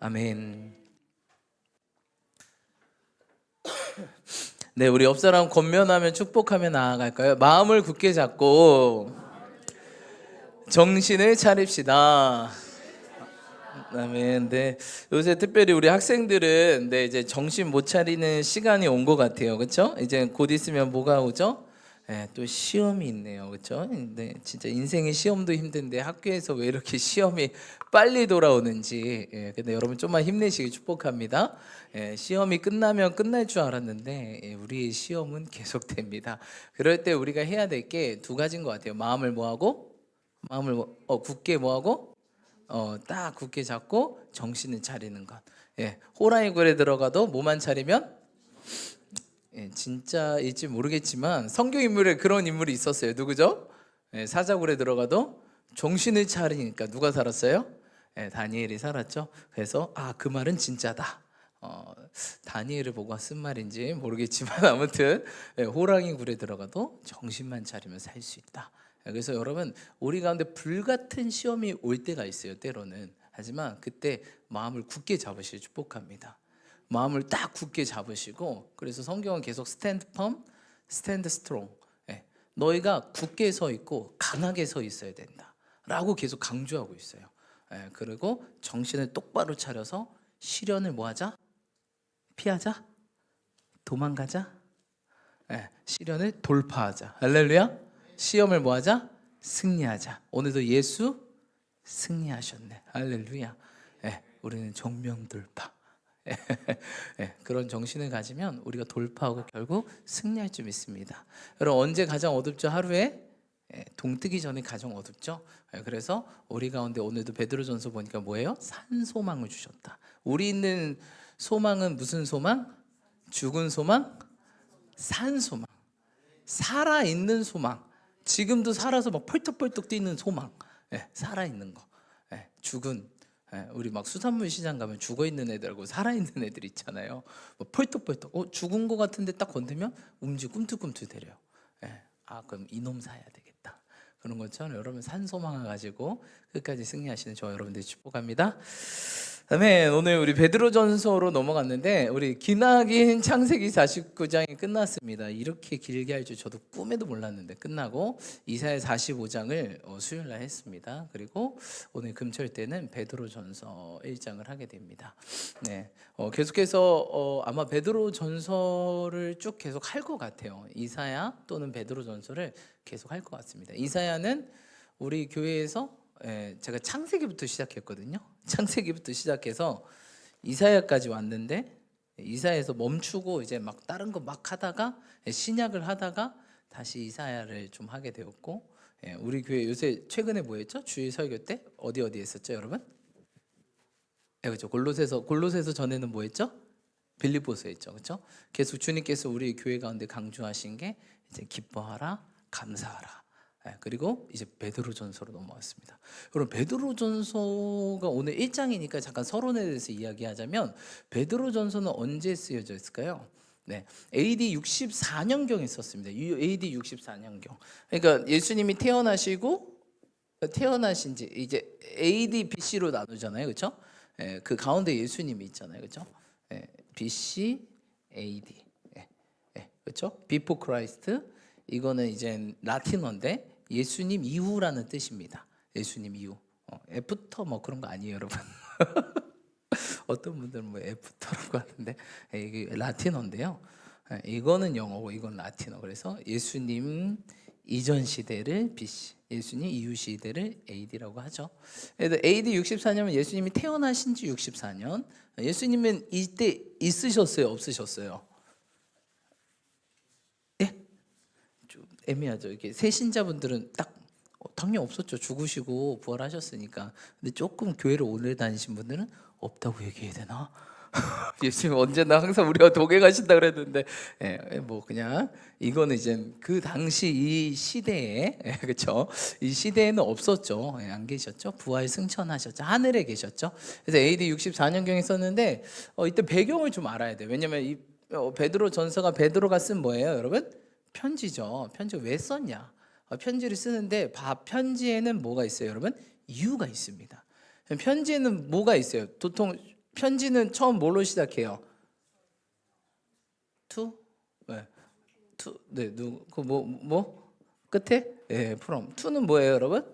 아멘. 네, 우리 옆 사람 권면하면 축복하며 나아갈까요? 마음을 굳게 잡고 정신을 차립시다. 아멘. 네, 요새 특별히 우리 학생들은 이제 정신 못 차리는 시간이 온 것 같아요. 그렇죠? 이제 곧 있으면 뭐가 오죠? 네, 또 시험이 있네요. 그렇죠? 근데 진짜 인생의 시험도 힘든데 학교에서 왜 이렇게 시험이 빨리 돌아오는지. 근데 여러분 좀만 힘내시기 축복합니다. 시험이 끝나면 끝날 줄 알았는데 우리의 시험은 계속됩니다. 그럴 때 우리가 해야 될 게 두 가지인 것 같아요. 마음을 뭐하고? 마음을 굳게 뭐하고? 딱 굳게 잡고 정신을 차리는 것. 호랑이 굴에 들어가도 뭐만 차리면 진짜일지 모르겠지만 성경 인물에 그런 인물이 있었어요. 누구죠? 사자굴에 들어가도 정신을 차리니까 누가 살았어요? 다니엘이 살았죠. 그래서 그 말은 진짜다. 다니엘을 보고 쓴 말인지 모르겠지만 아무튼 호랑이 굴에 들어가도 정신만 차리면 살 수 있다. 그래서 여러분, 우리 가운데 불같은 시험이 올 때가 있어요, 때로는. 하지만 그때 마음을 굳게 잡으시길 축복합니다. 마음을 딱 굳게 잡으시고, 그래서 성경은 계속 스탠드 펌, 스탠드 스트롱, 너희가 굳게 서 있고 강하게 서 있어야 된다 라고 계속 강조하고 있어요. 그리고 정신을 똑바로 차려서 시련을 뭐하자? 피하자? 도망가자? 시련을 돌파하자. 할렐루야. 시험을 뭐하자? 승리하자. 오늘도 예수 승리하셨네. 할렐루야. 우리는 정명돌파. 그런 정신을 가지면 우리가 돌파하고 결국 승리할 줄 믿습니다. 여러분, 언제 가장 어둡죠? 하루에 동뜨기 전에 가장 어둡죠. 그래서 우리 가운데 오늘도 베드로전서 보니까 뭐예요? 산소망을 주셨다. 우리 있는 소망은 무슨 소망? 죽은 소망? 산소망. 살아있는 소망. 지금도 살아서 막 펄떡펄떡 뛰는 소망. 살아있는 거. 죽은, 우리 막 수산물 시장 가면 죽어있는 애들하고 살아있는 애들 있잖아요. 뭐 펄떡펄떡 죽은 거 같은데 딱 건들면 움직이고 꿈틀꿈틀대려요. 그럼 이놈 사야 되겠다. 그런 것처럼 여러분 산소망을 가지고 끝까지 승리하시는 저 여러분들 축복합니다. 아멘. 오늘 우리 베드로전서로 넘어갔는데 우리 기나긴 창세기 49장이 끝났습니다. 이렇게 길게 할 줄 저도 꿈에도 몰랐는데 끝나고 이사야 45장을 수요일 날 했습니다. 그리고 오늘 금철 때는 베드로전서 1장을 하게 됩니다. 계속해서 아마 베드로전서를 쭉 계속 할 것 같아요. 이사야 또는 베드로전서를 계속 할 것 같습니다. 이사야는 우리 교회에서 제가 창세기부터 시작했거든요. 창세기부터 시작해서 이사야까지 왔는데 이사야에서 멈추고 이제 막 다른 거 막 하다가 신약을 하다가 다시 이사야를 좀 하게 되었고, 우리 교회 요새 최근에 뭐 했죠? 주일 설교 때 어디 했었죠, 여러분? 그렇죠. 골로새서 전에는 뭐 했죠? 빌립보서 했죠. 그렇죠? 계속 주님께서 우리 교회 가운데 강조하신 게 이제 기뻐하라, 감사하라. 그리고 이제 베드로전서로 넘어왔습니다. 그럼 베드로전서가 오늘 1장이니까 잠깐 서론에 대해서 이야기하자면 베드로전서는 언제 쓰여져 있을까요? AD 64년경에 썼습니다. AD 64년경. 그러니까 예수님이 태어나신 지 이제 AD BC로 나누잖아요. 그렇죠? 그 가운데 예수님이 있잖아요. 그렇죠? BC, AD. 그렇죠? Before Christ. 이거는 이제 라틴어인데 예수님 이후라는 뜻입니다. 예수님 이후. 애프터 뭐 그런 거 아니에요, 여러분. 어떤 분들은 뭐 애프터라고 하는데 이게 라틴어인데요. 이거는 영어고 이건 라틴어. 그래서 예수님 이전 시대를 BC, 예수님 이후 시대를 AD라고 하죠. 그래서 AD 64년은 예수님이 태어나신 지 64년. 예수님은 이때 있으셨어요, 없으셨어요? 애매하죠. 이렇게 새신자분들은 딱 당연히 없었죠. 죽으시고 부활하셨으니까. 근데 조금 교회를 오래 다니신 분들은 없다고 얘기해야 되나? 예수님 언제나 항상 우리가 동행하신다 그랬는데, 뭐 그냥 이거는 이제 그 당시 이 시대에, 그렇죠? 이 시대에는 없었죠. 안 계셨죠. 부활 승천하셨죠. 하늘에 계셨죠. 그래서 AD 64년경에 썼는데 이때 배경을 좀 알아야 돼요. 왜냐면 이 베드로 전서가 베드로가 쓴 뭐예요, 여러분? 편지죠. 편지를 왜 썼냐? 편지를 쓰는데 편지에는 뭐가 있어요, 여러분? 이유가 있습니다. 편지에는 뭐가 있어요? 보통 편지는 처음 뭘로 시작해요? to? 네. to. 네, 뭐? 끝에? 예, from. to는 뭐예요, 여러분?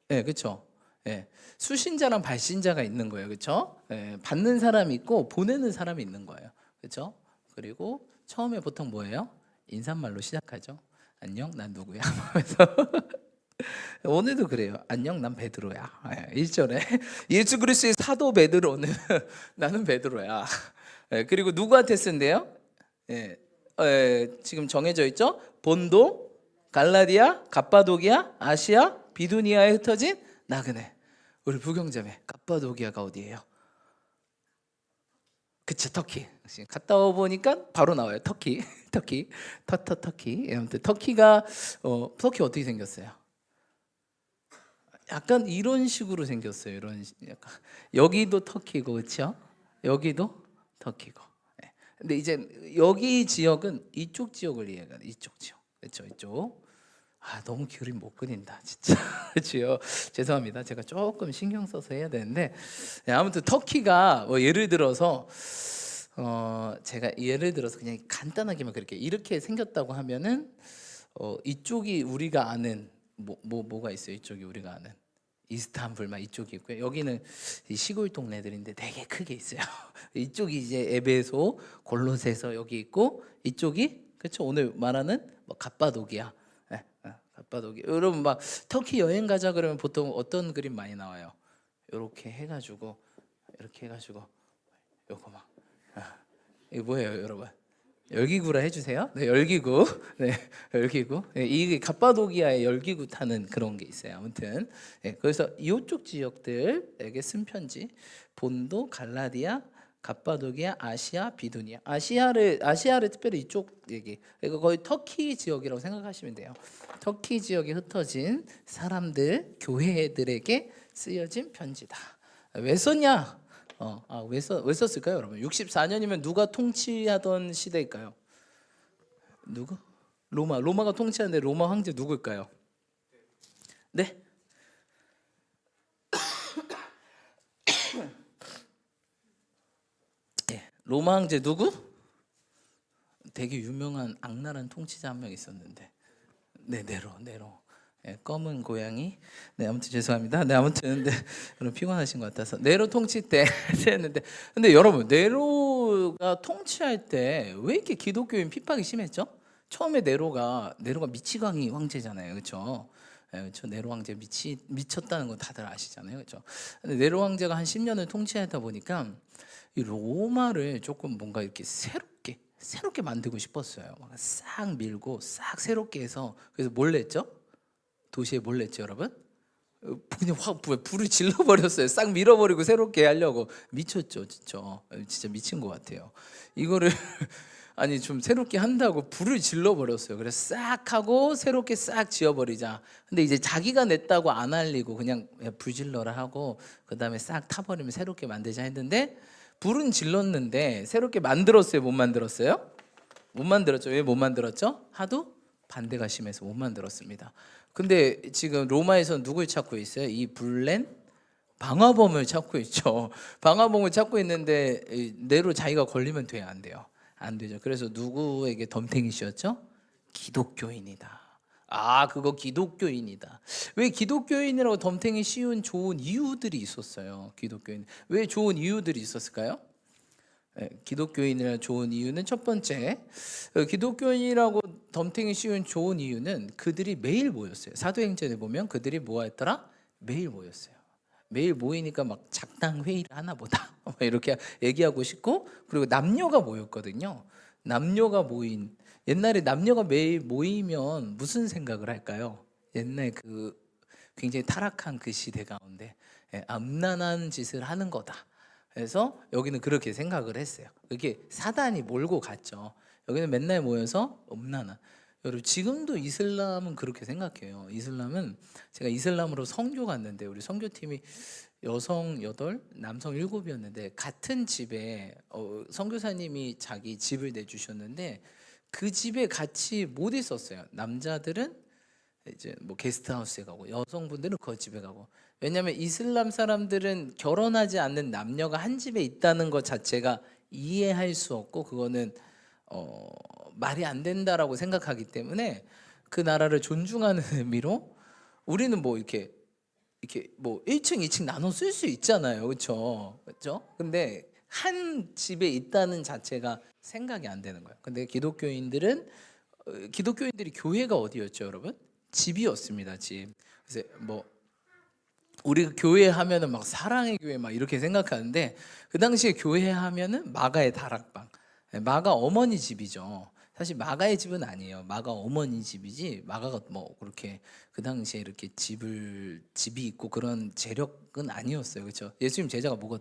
예, 그렇죠. 예. 수신자랑 발신자가 있는 거예요. 그렇죠? 예, 받는 사람이 있고 보내는 사람이 있는 거예요. 그렇죠? 그리고 처음에 보통 뭐예요? 인사말로 시작하죠. 안녕, 난 누구야? 하면서 오늘도 그래요. 안녕, 난 베드로야. 1절에 예수 그리스도의 사도 베드로는 나는 베드로야. 그리고 누구한테 쓴대요? 예, 지금 정해져 있죠. 본도, 갈라디아, 갑바도기아, 아시아, 비두니아에 흩어진 나그네. 우리 부경자매, 갑바도기아가 어디예요? 그쵸, 터키. 갔다 와 보니까 바로 나와요. 터키, 터키, 터키. 아무튼 터키가 터키 어떻게 생겼어요? 약간 이런 식으로 생겼어요. 약간 여기도 터키고, 그렇죠? 여기도 터키고. 예. 근데 이제 여기 지역은 이쪽 지역을 이해가 돼. 이쪽 지역, 그렇죠? 이쪽. 너무 그림 못 그린다, 진짜. 그렇죠? 죄송합니다. 제가 조금 신경 써서 해야 되는데, 아무튼 터키가 뭐 예를 들어서 제가 예를 들어서 그냥 간단하게만 그렇게 이렇게 생겼다고 하면은 이쪽이 우리가 아는 뭐가 있어요? 이쪽이 우리가 아는 이스탄불만 이쪽이 있고요. 여기는 이 시골 동네들인데 되게 크게 있어요. 이쪽이 이제 에베소, 골로새서 여기 있고, 이쪽이 그렇죠. 오늘 말하는 뭐 갑바도기아, 갑바도기아. 여러분 막 터키 여행 가자 그러면 보통 어떤 그림 많이 나와요? 이렇게 해가지고 요거 막 이게 뭐예요, 여러분? 열기구라 해주세요. 네, 열기구. 네, 열기구. 네, 이 갑바도기아의 열기구 타는 그런 게 있어요. 아무튼 그래서 이쪽 지역들에게 쓴 편지. 본도, 갈라디아, 갑바도기아, 아시아, 비두니아. 아시아를 특별히 이쪽 얘기. 그러니까 거의 터키 지역이라고 생각하시면 돼요. 터키 지역에 흩어진 사람들, 교회들에게 쓰여진 편지다. 왜 썼냐? 왜 썼을까요, 여러분? 64년이면 누가 통치하던 시대일까요? 누구? 로마가 통치하는데 로마 황제 누구일까요? 네? 로마 황제 누구? 되게 유명한 악랄한 통치자 한 명 있었는데, 네, 네로. 검은 고양이. 네, 아무튼 죄송합니다. 네, 아무튼 여러분 피곤하신 것 같아서 네로 통치 때 했는데, 근데 여러분 네로가 통치할 때 왜 이렇게 기독교인 핍박이 심했죠? 처음에 네로가 미치광이 황제잖아요, 그렇죠? 그렇죠. 네로 황제 미쳤다는 건 다들 아시잖아요, 그렇죠? 근데 네로 황제가 한 10년을 통치하다 보니까 이 로마를 조금 뭔가 이렇게 새롭게 만들고 싶었어요. 싹 밀고 싹 새롭게 해서, 그래서 뭘 냈죠? 도시에 뭘 냈죠, 여러분? 그냥 확 불을 질러버렸어요. 싹 밀어버리고 새롭게 하려고. 미쳤죠, 진짜 미친 것 같아요. 이거를 아니 좀 새롭게 한다고 불을 질러버렸어요. 그래서 싹 하고 새롭게 싹 지어버리자. 근데 이제 자기가 냈다고 안 알리고 그냥 불 질러라 하고, 그 다음에 싹 타버리면 새롭게 만들자 했는데, 불은 질렀는데 새롭게 만들었어요, 못 만들었어요? 못 만들었죠. 왜 못 만들었죠? 하도 반대가 심해서 못 만들었습니다. 근데 지금 로마에서 누굴 찾고 있어요? 이 불낸 방화범을 찾고 있죠. 방화범을 찾고 있는데 내로 자기가 걸리면 돼요, 안 돼요? 안 되죠. 그래서 누구에게 덤탱이 씌웠죠? 기독교인이다. 그거 기독교인이다. 왜 기독교인이라고 덤탱이 씌운 좋은 이유들이 있었어요. 기독교인. 왜 좋은 이유들이 있었을까요? 기독교인이라 좋은 이유는, 첫 번째, 기독교인이라고 덤탱이 씌운 좋은 이유는 그들이 매일 모였어요. 사도행전에 보면 그들이 뭐했더라? 매일 모였어요. 매일 모이니까 막 작당 회의를 하나 보다 이렇게 얘기하고 싶고, 그리고 남녀가 모였거든요. 남녀가 모인, 옛날에 남녀가 매일 모이면 무슨 생각을 할까요? 옛날 그 굉장히 타락한 그 시대 가운데 음란한 짓을 하는 거다. 그래서 여기는 그렇게 생각을 했어요. 그게 사단이 몰고 갔죠. 여기는 맨날 모여서 음란한. 여러분 지금도 이슬람은 그렇게 생각해요. 이슬람은, 제가 이슬람으로 선교 갔는데 우리 선교팀이 여성 8, 남성 7이었는데 같은 집에 선교사님이 자기 집을 내주셨는데 그 집에 같이 못 있었어요. 남자들은 이제 뭐 게스트하우스에 가고 여성분들은 그 집에 가고. 왜냐하면 이슬람 사람들은 결혼하지 않는 남녀가 한 집에 있다는 것 자체가 이해할 수 없고 그거는 말이 안 된다라고 생각하기 때문에 그 나라를 존중하는 의미로 우리는 뭐 이렇게 뭐 1층, 2층 나눠 쓸 수 있잖아요, 그렇죠? 그렇죠? 근데 한 집에 있다는 자체가 생각이 안 되는 거예요. 근데 기독교인들이 교회가 어디였죠, 여러분? 집이었습니다, 집. 그래서 뭐 우리가 교회 하면은 막 사랑의 교회 막 이렇게 생각하는데 그 당시에 교회 하면은 마가의 다락방, 마가 어머니 집이죠. 사실 마가의 집은 아니에요. 마가 어머니 집이지 마가가 뭐 그렇게 그 당시에 이렇게 집이 있고 그런 재력은 아니었어요. 그렇죠? 예수님 제자가 뭐가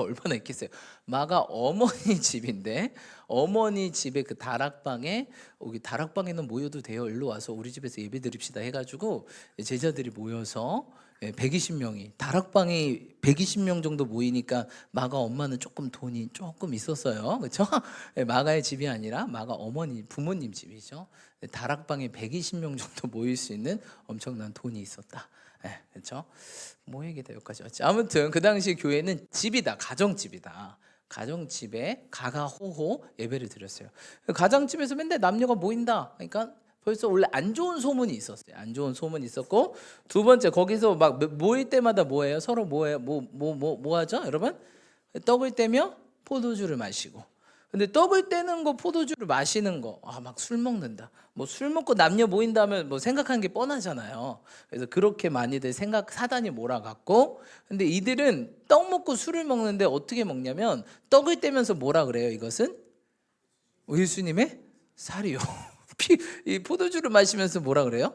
얼마나 있겠어요. 마가 어머니 집인데 어머니 집에 그 다락방에 여기 다락방에는 모여도 돼요. 일로 와서 우리 집에서 예배 드립시다 해가지고 제자들이 모여서 120명이 다락방이 120명 정도 모이니까 마가 엄마는 돈이 조금 있었어요. 그렇죠? 마가의 집이 아니라 마가 어머니 부모님 집이죠. 다락방에 120명 정도 모일 수 있는 엄청난 돈이 있었다. 그렇죠? 뭐 얘기다 여기까지 왔지. 아무튼 그 당시 교회는 집이다, 가정집이다. 가정집에 가가호호 예배를 드렸어요. 가정집에서 맨날 남녀가 모인다. 그러니까 벌써 원래 안 좋은 소문이 있었어요. 안 좋은 소문이 있었고 두 번째 거기서 막 모일 때마다 뭐예요? 서로 뭐예요? 뭐 하죠? 여러분? 떡을 떼며 포도주를 마시고. 근데 떡을 떼는 거, 포도주를 마시는 거, 막 술 먹는다. 뭐 술 먹고 남녀 모인다면 뭐 생각하는 게 뻔하잖아요. 그래서 그렇게 많이들 사단이 몰아갔고, 근데 이들은 떡 먹고 술을 먹는데 어떻게 먹냐면 떡을 떼면서 뭐라 그래요? 이것은 예수님의 살이요. 이 포도주를 마시면서 뭐라 그래요?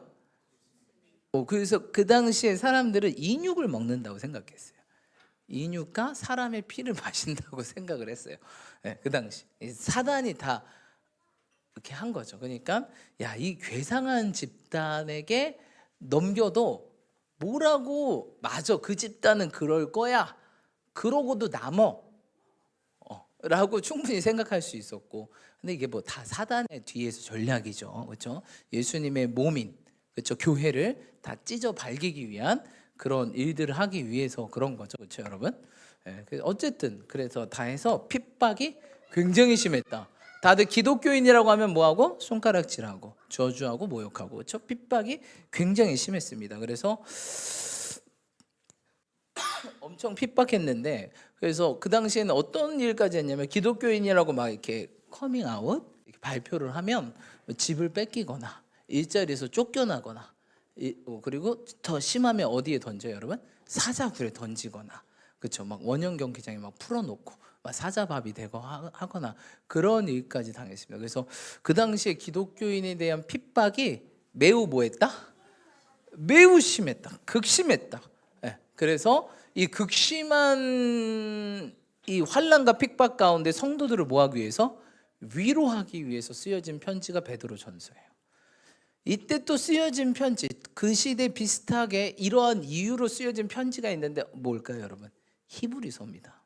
그래서 그 당시에 사람들은 인육을 먹는다고 생각했어요. 인육과 사람의 피를 마신다고 생각을 했어요. 그 당시 사단이 다 이렇게 한 거죠. 그러니까 이 괴상한 집단에게 넘겨도 뭐라고 맞아, 그 집단은 그럴 거야, 그러고도 남어 라고 충분히 생각할 수 있었고, 근데 이게 뭐 다 사단의 뒤에서 전략이죠, 그렇죠? 예수님의 몸인, 그렇죠, 교회를 다 찢어 발기기 위한 그런 일들을 하기 위해서 그런 거죠, 그렇죠, 여러분? 어쨌든 그래서 다 해서 핍박이 굉장히 심했다. 다들 기독교인이라고 하면 뭐하고? 손가락질하고 저주하고 모욕하고, 그렇죠? 핍박이 굉장히 심했습니다. 그래서 엄청 핍박했는데, 그래서 그 당시에는 어떤 일까지 했냐면 기독교인이라고 막 이렇게 커밍아웃 발표를 하면 집을 뺏기거나 일자리에서 쫓겨나거나, 그리고 더 심하면 어디에 던져요, 여러분? 사자굴에 던지거나, 그렇죠? 막 원형 경기장에 막 풀어놓고 막 사자밥이 되고 하거나 그런 일까지 당했습니다. 그래서 그 당시에 기독교인에 대한 핍박이 매우 뭐했다? 매우 심했다, 극심했다. 그래서 이 극심한 이 환난과 핍박 가운데 성도들을 뭐하기 위해서? 위로하기 위해서 쓰여진 편지가 베드로전서예요. 이때 또 쓰여진 편지, 그 시대 비슷하게 이러한 이유로 쓰여진 편지가 있는데 뭘까요, 여러분? 히브리서입니다.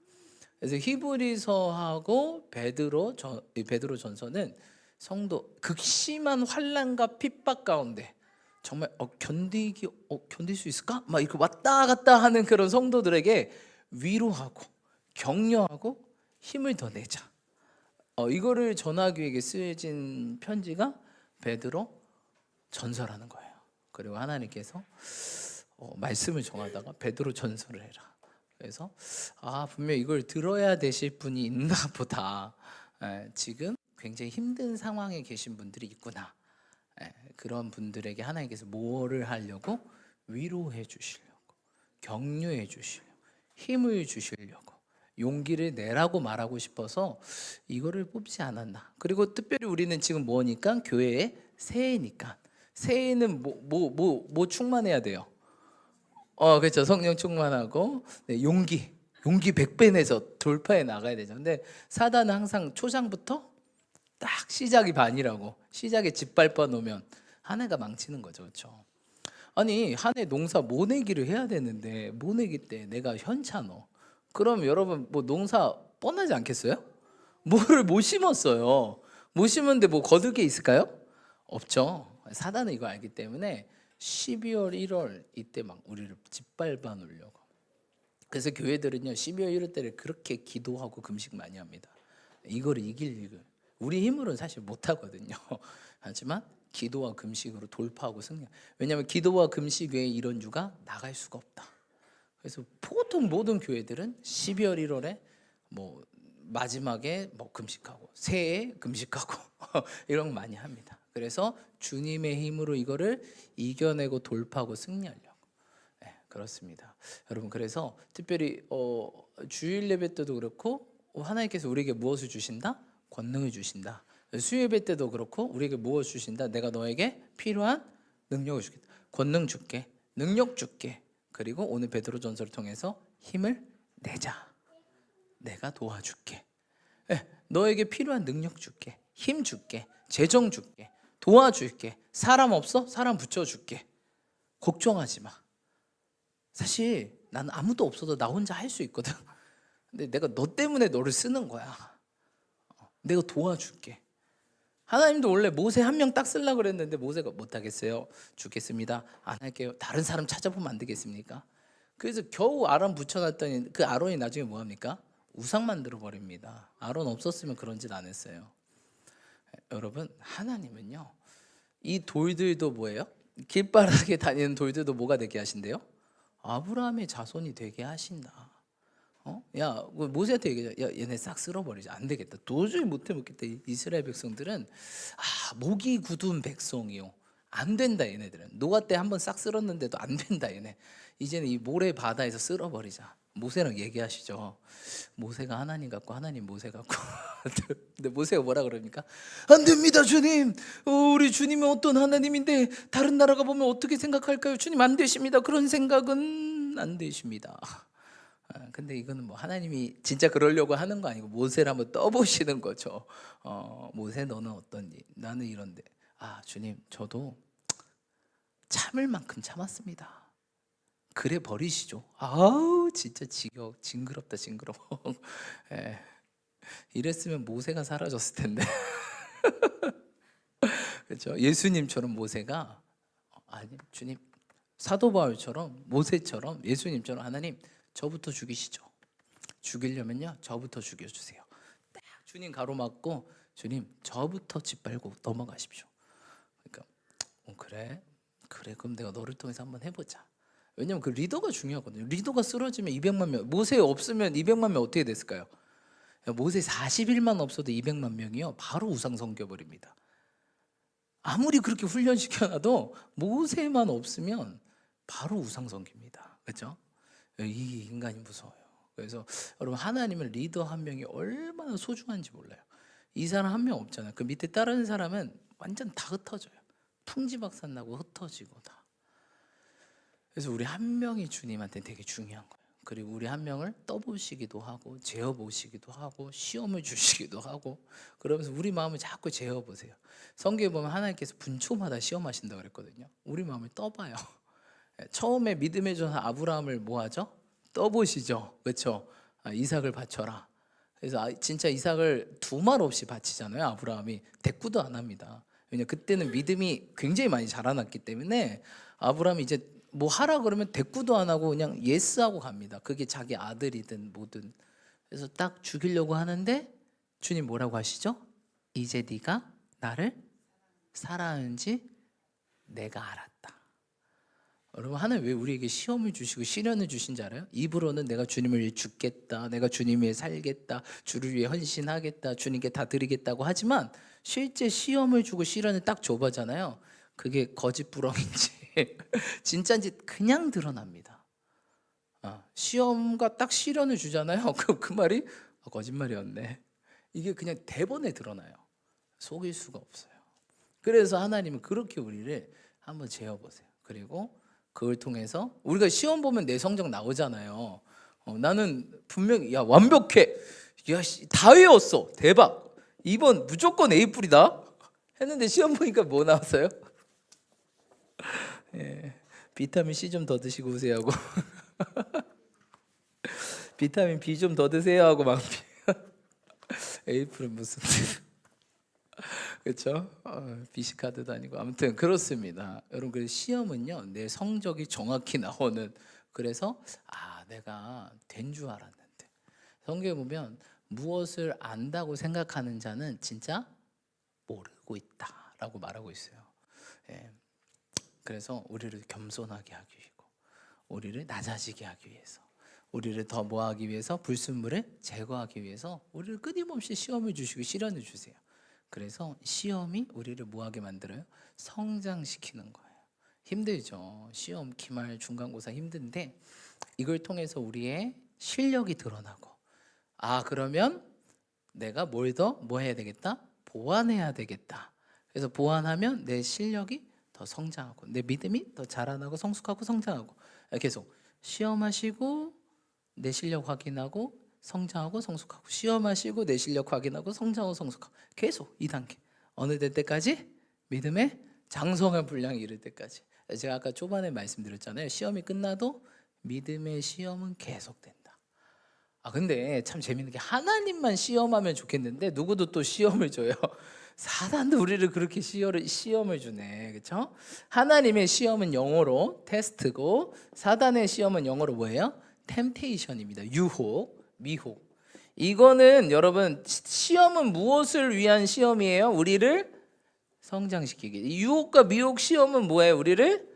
그래서 히브리서하고 베드로전서는 성도 극심한 환난과 핍박 가운데 정말 견딜 수 있을까? 막 이렇게 왔다 갔다 하는 그런 성도들에게 위로하고 격려하고 힘을 더 내자, 이거를 전하기 위해 쓰여진 편지가 베드로 전서라는 거예요. 그리고 하나님께서 말씀을 정하다가 베드로 전서를 해라. 그래서 분명 이걸 들어야 되실 분이 있나 보다. 지금 굉장히 힘든 상황에 계신 분들이 있구나. 그런 분들에게 하나님께서 뭐를 하려고? 위로해 주시려고, 격려해 주시려고, 힘을 주시려고, 용기를 내라고 말하고 싶어서 이거를 뽑지 않았나. 그리고 특별히 우리는 지금 뭐니까? 교회의 새해니까. 새해는 뭐 충만해야 돼요? 그렇죠. 성령 충만하고, 용기 100배 내서 돌파해 나가야 되죠. 근데 사단은 항상 초장부터 딱 시작이 반이라고, 시작에 짓밟아 놓으면 한 해가 망치는 거죠, 그렇죠? 아니, 한 해 농사 모내기를 해야 되는데 모내기 때 내가 현찮어. 그럼 여러분 뭐 농사 뻔하지 않겠어요? 뭐를 못 심었어요. 못 심었는데 뭐 거둘 게 있을까요? 없죠. 사단은 이거 알기 때문에 12월 1월 이때 막 우리를 짓밟아 놓으려고. 그래서 교회들은요 12월 1월 때를 그렇게 기도하고 금식 많이 합니다. 이걸 이길 우리 힘으로는 사실 못 하거든요. 하지만 기도와 금식으로 돌파하고 승리. 왜냐하면 기도와 금식 외에 이런 주가 나갈 수가 없다. 그래서 보통 모든 교회들은 12월 1월에 뭐 마지막에 뭐 금식하고 새해에 금식하고 이런 거 많이 합니다. 그래서 주님의 힘으로 이거를 이겨내고 돌파하고 승리하려고. 네, 그렇습니다. 여러분 그래서 특별히 주일 예배 때도 그렇고 하나님께서 우리에게 무엇을 주신다? 권능을 주신다. 수요 예배 때도 그렇고 우리에게 무엇을 주신다? 내가 너에게 필요한 능력을 주겠다. 권능 줄게, 능력 줄게. 그리고 오늘 베드로전서를 통해서 힘을 내자. 내가 도와줄게. 네, 너에게 필요한 능력 줄게, 힘 줄게, 재정 줄게, 도와줄게. 사람 없어? 사람 붙여줄게. 걱정하지 마. 사실 나는 아무도 없어도 나 혼자 할 수 있거든. 근데 내가 너 때문에 너를 쓰는 거야. 내가 도와줄게. 하나님도 원래 모세 한 명 딱 쓰려고 그랬는데 모세가 못하겠어요. 죽겠습니다. 안 할게요. 다른 사람 찾아보면 안 되겠습니까? 그래서 겨우 아론 붙여놨더니 그 아론이 나중에 뭐합니까? 우상 만들어 버립니다. 아론 없었으면 그런 짓 안 했어요. 여러분 하나님은요 이 돌들도 뭐예요? 길바닥에 다니는 돌들도 뭐가 되게 하신대요? 아브라함의 자손이 되게 하신다. 야 모세한테 얘기해. 야 얘네 싹 쓸어버리자. 안 되겠다. 도저히 못해 먹겠다. 이스라엘 백성들은 목이 굳은 백성이요. 안 된다. 얘네들은 노아 때 한번 싹 쓸었는데도 안 된다. 얘네 이제는 이 모래 바다에서 쓸어버리자. 모세랑 얘기하시죠. 모세가 하나님 같고 하나님 모세 같고. 근데 모세가 뭐라 그럽니까? 안 됩니다 주님. 우리 주님은 어떤 하나님인데 다른 나라가 보면 어떻게 생각할까요? 주님 안 되십니다. 그런 생각은 안 되십니다. 근데 이거는 뭐 하나님이 진짜 그러려고 하는 거 아니고 모세를 한번 떠보시는 거죠. 모세 너는 어떤지? 나는 이런데. 주님 저도 참을 만큼 참았습니다. 그래 버리시죠. 아우 진짜 징그럽다 징그러워. 예. 이랬으면 모세가 사라졌을 텐데. 그렇죠? 예수님처럼 모세가 아니 주님 사도 바울처럼 모세처럼 예수님처럼 하나님 저부터 죽이시죠. 죽이려면요 저부터 죽여주세요. 딱 주님 가로막고 주님 저부터 짓밟고 넘어가십시오. 그러니까 그래 그럼 내가 너를 통해서 한번 해보자. 왜냐면 그 리더가 중요하거든요. 리더가 쓰러지면 200만 명, 모세 없으면 200만 명 어떻게 됐을까요? 모세 40일만 없어도 200만 명이요 바로 우상 섬겨버립니다. 아무리 그렇게 훈련시켜놔도 모세만 없으면 바로 우상 섬깁니다. 그렇죠? 이 인간이 무서워요. 그래서 여러분 하나님은 리더 한 명이 얼마나 소중한지 몰라요. 이 사람 한 명 없잖아요. 그 밑에 따르는 사람은 완전 다 흩어져요. 풍지박산 나고 흩어지고 다. 그래서 우리 한 명이 주님한테 되게 중요한 거예요. 그리고 우리 한 명을 떠보시기도 하고 재어보시기도 하고 시험을 주시기도 하고 그러면서 우리 마음을 자꾸 재어보세요. 성경에 보면 하나님께서 분초마다 시험하신다고 그랬거든요. 우리 마음을 떠봐요. 처음에 믿음의 조상 아브라함을 뭐 하죠? 떠보시죠. 그렇죠? 이삭을 바쳐라. 그래서 진짜 이삭을 두 말 없이 바치잖아요. 아브라함이 대꾸도 안 합니다. 왜냐 그때는 믿음이 굉장히 많이 자라났기 때문에 아브라함이 이제 뭐 하라 그러면 대꾸도 안 하고 그냥 예스하고 갑니다. 그게 자기 아들이든 뭐든. 그래서 딱 죽이려고 하는데 주님 뭐라고 하시죠? 이제 네가 나를 사랑하는지 내가 알았다. 여러분 하나님 왜 우리에게 시험을 주시고 시련을 주신지 알아요? 입으로는 내가 주님을 위해 죽겠다, 내가 주님 위해 살겠다, 주를 위해 헌신하겠다, 주님께 다 드리겠다고 하지만 실제 시험을 주고 시련을 딱 줘보잖아요. 그게 거짓부렁인지 진짜인지 그냥 드러납니다. 시험과 딱 시련을 주잖아요. 그 말이 거짓말이었네. 이게 그냥 대본에 드러나요. 속일 수가 없어요. 그래서 하나님은 그렇게 우리를 한번 재어보세요. 그리고 그걸 통해서 우리가 시험 보면 내 성적 나오잖아요. 나는 분명히 야 완벽해, 야 다 외웠어, 대박, 이번 무조건 A+이다 했는데 시험 보니까 뭐 나왔어요? 예, 비타민 C 좀 더 드시고 오세요 하고 비타민 B 좀 더 드세요 하고 막 A+은 무슨 그렇죠? 비시카드도 아니고 아무튼 그렇습니다. 여러분 그 시험은요 내 성적이 정확히 나오는 그래서 내가 된 줄 알았는데 성경에 보면 무엇을 안다고 생각하는 자는 진짜 모르고 있다라고 말하고 있어요. 예. 그래서 우리를 겸손하게 하기 위하고 우리를 낮아지게 하기 위해서 우리를 더 뭐하기 위해서 불순물을 제거하기 위해서 우리를 끊임없이 시험을 주시고 시련을 주세요. 그래서 시험이 우리를 뭐하게 만들어요? 성장시키는 거예요. 힘들죠. 시험, 기말, 중간고사 힘든데 이걸 통해서 우리의 실력이 드러나고 그러면 내가 뭘 더 뭐 해야 되겠다? 보완해야 되겠다. 그래서 보완하면 내 실력이 더 성장하고 내 믿음이 더 자라나고 성숙하고 성장하고 계속 시험하시고 내 실력 확인하고 성장하고 성숙하고 시험하시고 내 실력 확인하고 성장하고 성숙하고 계속 2단계 어느 때까지? 믿음의 장성한 분량에 이를 때까지. 제가 아까 초반에 말씀드렸잖아요. 시험이 끝나도 믿음의 시험은 계속된다. 근데 참 재밌는 게 하나님만 시험하면 좋겠는데 누구도 또 시험을 줘요. 사단도 우리를 그렇게 시험을 주네. 그렇죠? 하나님의 시험은 영어로 테스트고 사단의 시험은 영어로 뭐예요? 템테이션입니다. 유혹, 미혹. 이거는 여러분 시험은 무엇을 위한 시험이에요? 우리를 성장시키기. 유혹과 미혹 시험은 뭐예요? 우리를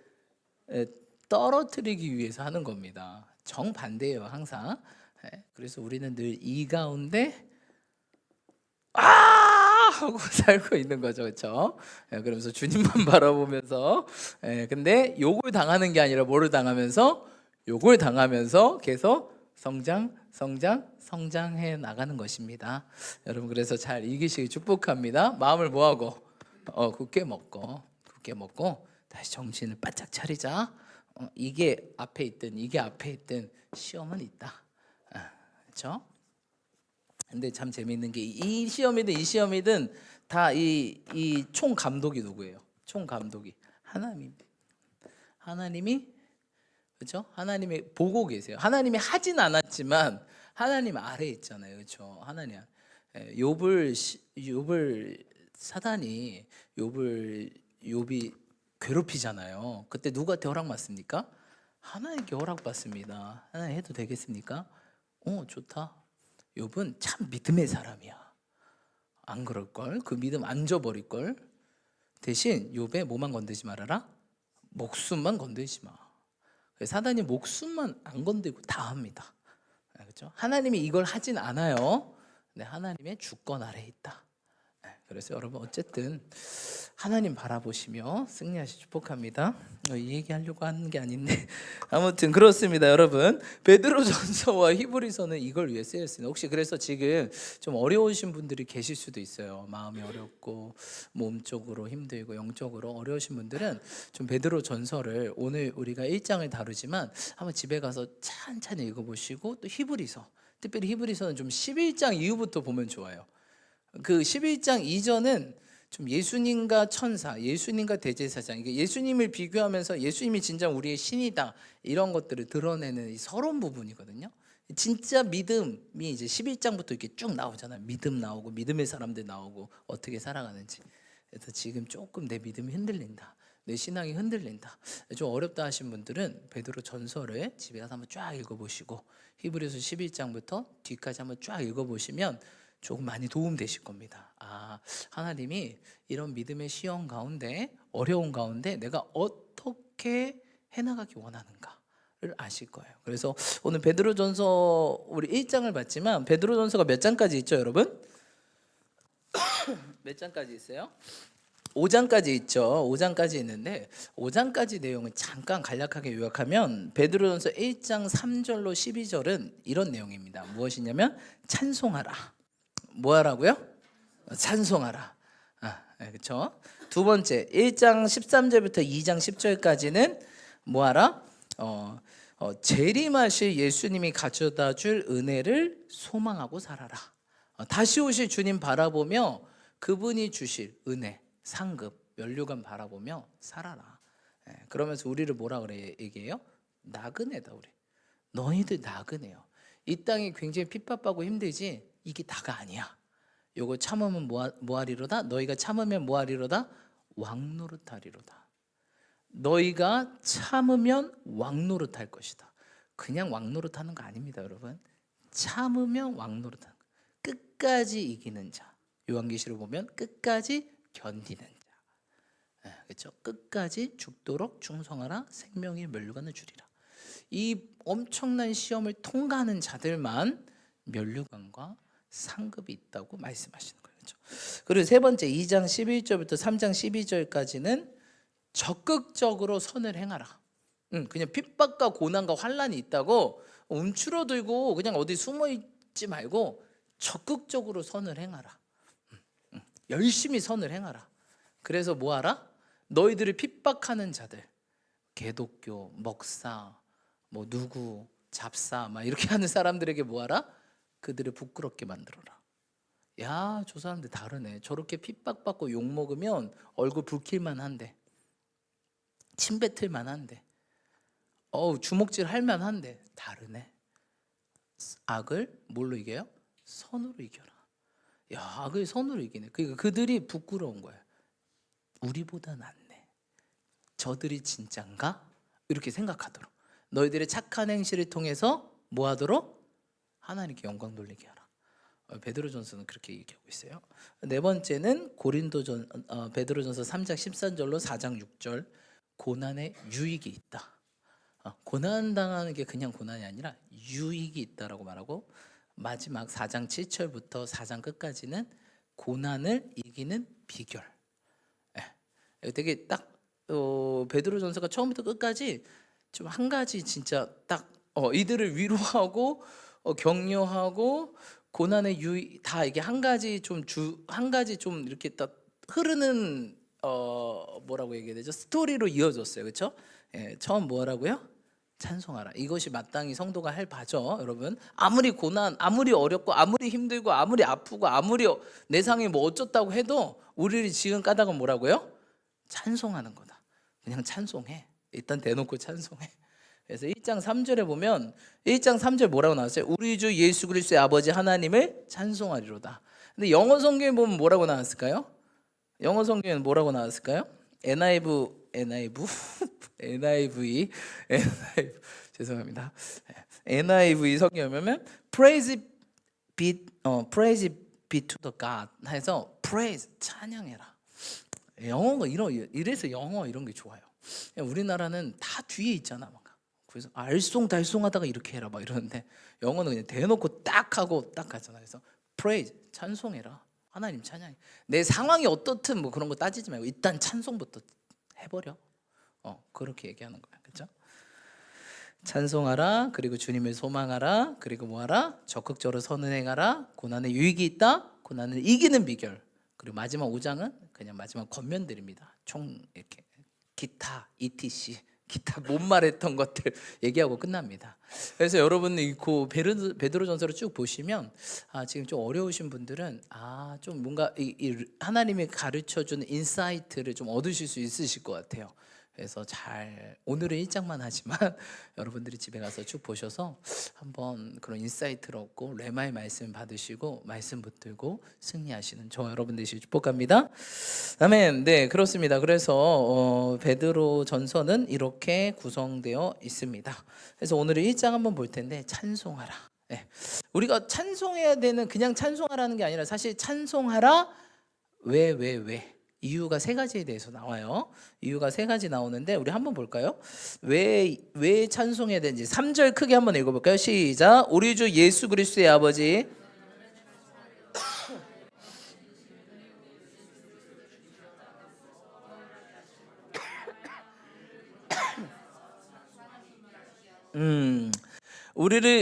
떨어뜨리기 위해서 하는 겁니다. 정반대예요, 항상. 그래서 우리는 늘 이 가운데 하고 살고 있는 거죠, 그렇죠? 그러면서 주님만 바라보면서 근데 욕을 당하는 게 아니라 뭐를 당하면서 욕을 당하면서 계속 성장해 나가는 것입니다. 여러분 그래서 잘 이기시기 축복합니다. 마음을 뭐하고 굳게 먹고 다시 정신을 바짝 차리자. 이게 앞에 있든 시험은 있다. 그렇죠? 근데 참 재미있는 게 이 시험이든 다 이 총 감독이 누구예요? 총 감독이 하나님이 그렇죠? 하나님이 보고 계세요. 하나님이 하진 않았지만 하나님 아래에 있잖아요. 그렇죠? 하나님. 욥을 사단이 욥이 괴롭히잖아요. 그때 누구한테 허락 받습니까? 하나님께 허락 받습니다. 하나님 해도 되겠습니까? 좋다. 욥은 참 믿음의 사람이야. 안 그럴걸? 그 믿음 안 줘버릴걸? 대신 욥의 뭐만 건들지 말아라? 목숨만 건들지 마. 사단이 목숨만 안 건들고 다 합니다. 그렇죠? 하나님이 이걸 하진 않아요. 근데 하나님의 주권 아래에 있다. 그래서 여러분 어쨌든 하나님 바라보시며 승리하시 축복합니다. 이 얘기하려고 하는 게 아닌데 아무튼 그렇습니다. 여러분 베드로전서와 히브리서는 이걸 위해 쓰였습니다. 혹시 그래서 지금 좀 어려우신 분들이 계실 수도 있어요. 마음이 어렵고 몸적으로 힘들고 영적으로 어려우신 분들은 좀 베드로전서를 오늘 우리가 1장을 다루지만 한번 집에 가서 찬찬히 읽어보시고 또 히브리서 특별히 히브리서는 좀 11장 이후부터 보면 좋아요. 그 11장 이전은 좀 예수님과 천사, 예수님과 대제사장, 이게 예수님을 비교하면서 예수님이 진짜 우리의 신이다 이런 것들을 드러내는 이 서론 부분이거든요. 진짜 믿음이 이제 11장부터 이렇게 쭉 나오잖아요. 믿음 나오고 믿음의 사람들 나오고 어떻게 살아가는지. 그래서 지금 조금 내 믿음이 흔들린다, 내 신앙이 흔들린다, 좀 어렵다 하신 분들은 베드로 전서를 집에 가서 한번 쫙 읽어보시고 히브리서 11장부터 뒤까지 한번 쫙 읽어보시면 조금 많이 도움되실 겁니다. 하나님이 이런 믿음의 시험 가운데 어려운 가운데 내가 어떻게 해나가기 원하는가를 아실 거예요. 그래서 오늘 베드로전서 우리 1장을 봤지만 베드로전서가 몇 장까지 있죠, 여러분? 몇 장까지 있어요? 5장까지 있죠. 5장까지 있는데 5장까지 내용을 잠깐 간략하게 요약하면 베드로전서 1장 3절로 12절은 이런 내용입니다. 무엇이냐면 찬송하라. 뭐 하라고요? 찬송하라. 그렇죠? 두 번째 1장 13절부터 2장 10절까지는 뭐 하라? 재림하실 예수님이 가져다 줄 은혜를 소망하고 살아라. 다시 오실 주님 바라보며 그분이 주실 은혜, 상급, 면류관 바라보며 살아라. 그러면서 우리를 뭐라 그래 얘기해요? 나그네다. 우리 너희들 나그네요. 이 땅이 굉장히 핍박하고 힘들지 이게 다가 아니야. 요거 참으면 뭐하리로다? 너희가 참으면 뭐하리로다? 왕노릇하리로다. 너희가 참으면 왕노릇할 것이다. 그냥 왕노릇하는 거 아닙니다, 여러분. 참으면 왕노릇하는 거. 끝까지 이기는 자. 요한계시록 보면 끝까지 견디는 자. 그렇죠? 끝까지 죽도록 충성하라. 생명의 면류관을 주리라. 이 엄청난 시험을 통과하는 자들만 면류관과 상급이 있다고 말씀하시는 거예요. 그렇죠? 그리고 세 번째 2장 11절부터 3장 12절까지는 적극적으로 선을 행하라. 그냥 핍박과 고난과 환란이 있다고 움츠러들고 그냥 어디 숨어 있지 말고 적극적으로 선을 행하라. 열심히 선을 행하라. 그래서 뭐하라? 너희들을 핍박하는 자들, 개독교, 먹사, 뭐 누구, 잡사 막 이렇게 하는 사람들에게 뭐하라? 그들을 부끄럽게 만들어라. 야, 저 사람들 다르네. 저렇게 핍박받고 욕먹으면 얼굴 붉힐만 한데, 침 뱉을만 한데, 주먹질 할만 한데 다르네. 악을 뭘로 이겨요? 선으로 이겨라. 야, 악을 선으로 이기네. 그러니까 그들이 부끄러운 거예요. 우리보다 낫네. 저들이 진짠가? 이렇게 생각하도록. 너희들의 착한 행실을 통해서 뭐하도록? 하나님께 영광 돌리게 하라. 베드로전서는 그렇게 얘기하고 있어요. 네 번째는 베드로전서 3장 13절로 4장 6절. 고난에 유익이 있다. 고난 당하는 게 그냥 고난이 아니라 유익이 있다라고 말하고, 마지막 4장 7절부터 4장 끝까지는 고난을 이기는 비결. 되게 딱 베드로전서가 처음부터 끝까지 좀 한 가지 진짜 딱 이들을 위로하고 격려하고 고난의 유익 다 이게 한 가지 좀 이렇게 딱 흐르는 뭐라고 얘기해야 되죠? 스토리로 이어졌어요. 그렇죠? 처음 뭐라고요? 찬송하라. 이것이 마땅히 성도가 할 바죠, 여러분. 아무리 고난, 아무리 어렵고, 아무리 힘들고, 아무리 아프고, 아무리 내 상이 뭐 어쩌다고 해도 우리를 지금 까닭은 뭐라고요? 찬송하는 거다. 그냥 찬송해. 일단 대놓고 찬송해. 그래서 1장 3절에 보면 1장 3절 뭐라고 나왔어요? 우리 주 예수 그리스도의 아버지 하나님을 찬송하리로다. 근데 영어 성경에 보면 뭐라고 나왔을까요? 영어 성경에는 뭐라고 나왔을까요? NIV 죄송합니다. NIV 성경에 보면 praise be to the God 해서 praise 찬양해라. 영어가 이래서 영어 이런 게 좋아요. 우리나라는 다 뒤에 있잖아, 막. 그래서 알쏭달쏭하다가 이렇게 해라 막 이러는데 영어는 그냥 대놓고 딱 하고 딱 가잖아. 그래서 praise 찬송해라. 하나님 찬양해. 내 상황이 어떻든 뭐 그런 거 따지지 말고 일단 찬송부터 해버려. 그렇게 얘기하는 거야, 그렇죠? 찬송하라. 그리고 주님을 소망하라. 그리고 뭐하라? 적극적으로 선을 행하라. 고난에 유익이 있다. 고난을 이기는 비결. 그리고 마지막 5장은 그냥 마지막 겉면들입니다. 총 이렇게 기타 etc 기타 못 말했던 것들 얘기하고 끝납니다. 그래서 여러분이 그 베드로전서를 쭉 보시면 지금 좀 어려우신 분들은 좀 뭔가 이 하나님이 가르쳐주는 인사이트를 좀 얻으실 수 있으실 것 같아요. 그래서 오늘은 1장만 하지만 여러분들이 집에 가서 쭉 보셔서 한번 그런 인사이트를 얻고 레마의 말씀 받으시고 말씀 붙들고 승리하시는 저와 여러분 되시길 축복합니다. 아멘. 네, 그렇습니다. 그래서 베드로 전서는 이렇게 구성되어 있습니다. 그래서 오늘은 1장 한번 볼 텐데 찬송하라. 네. 우리가 찬송해야 되는 그냥 찬송하라는 게 아니라 사실 찬송하라 왜 이유가 세 가지에 대해서 나와요. 이유가 세 가지 나오는데 우리 한번 볼까요? 왜 찬송해야 되는지 3절 크게 한번 읽어볼까요? 시작. 우리 주 예수 그리스도의 아버지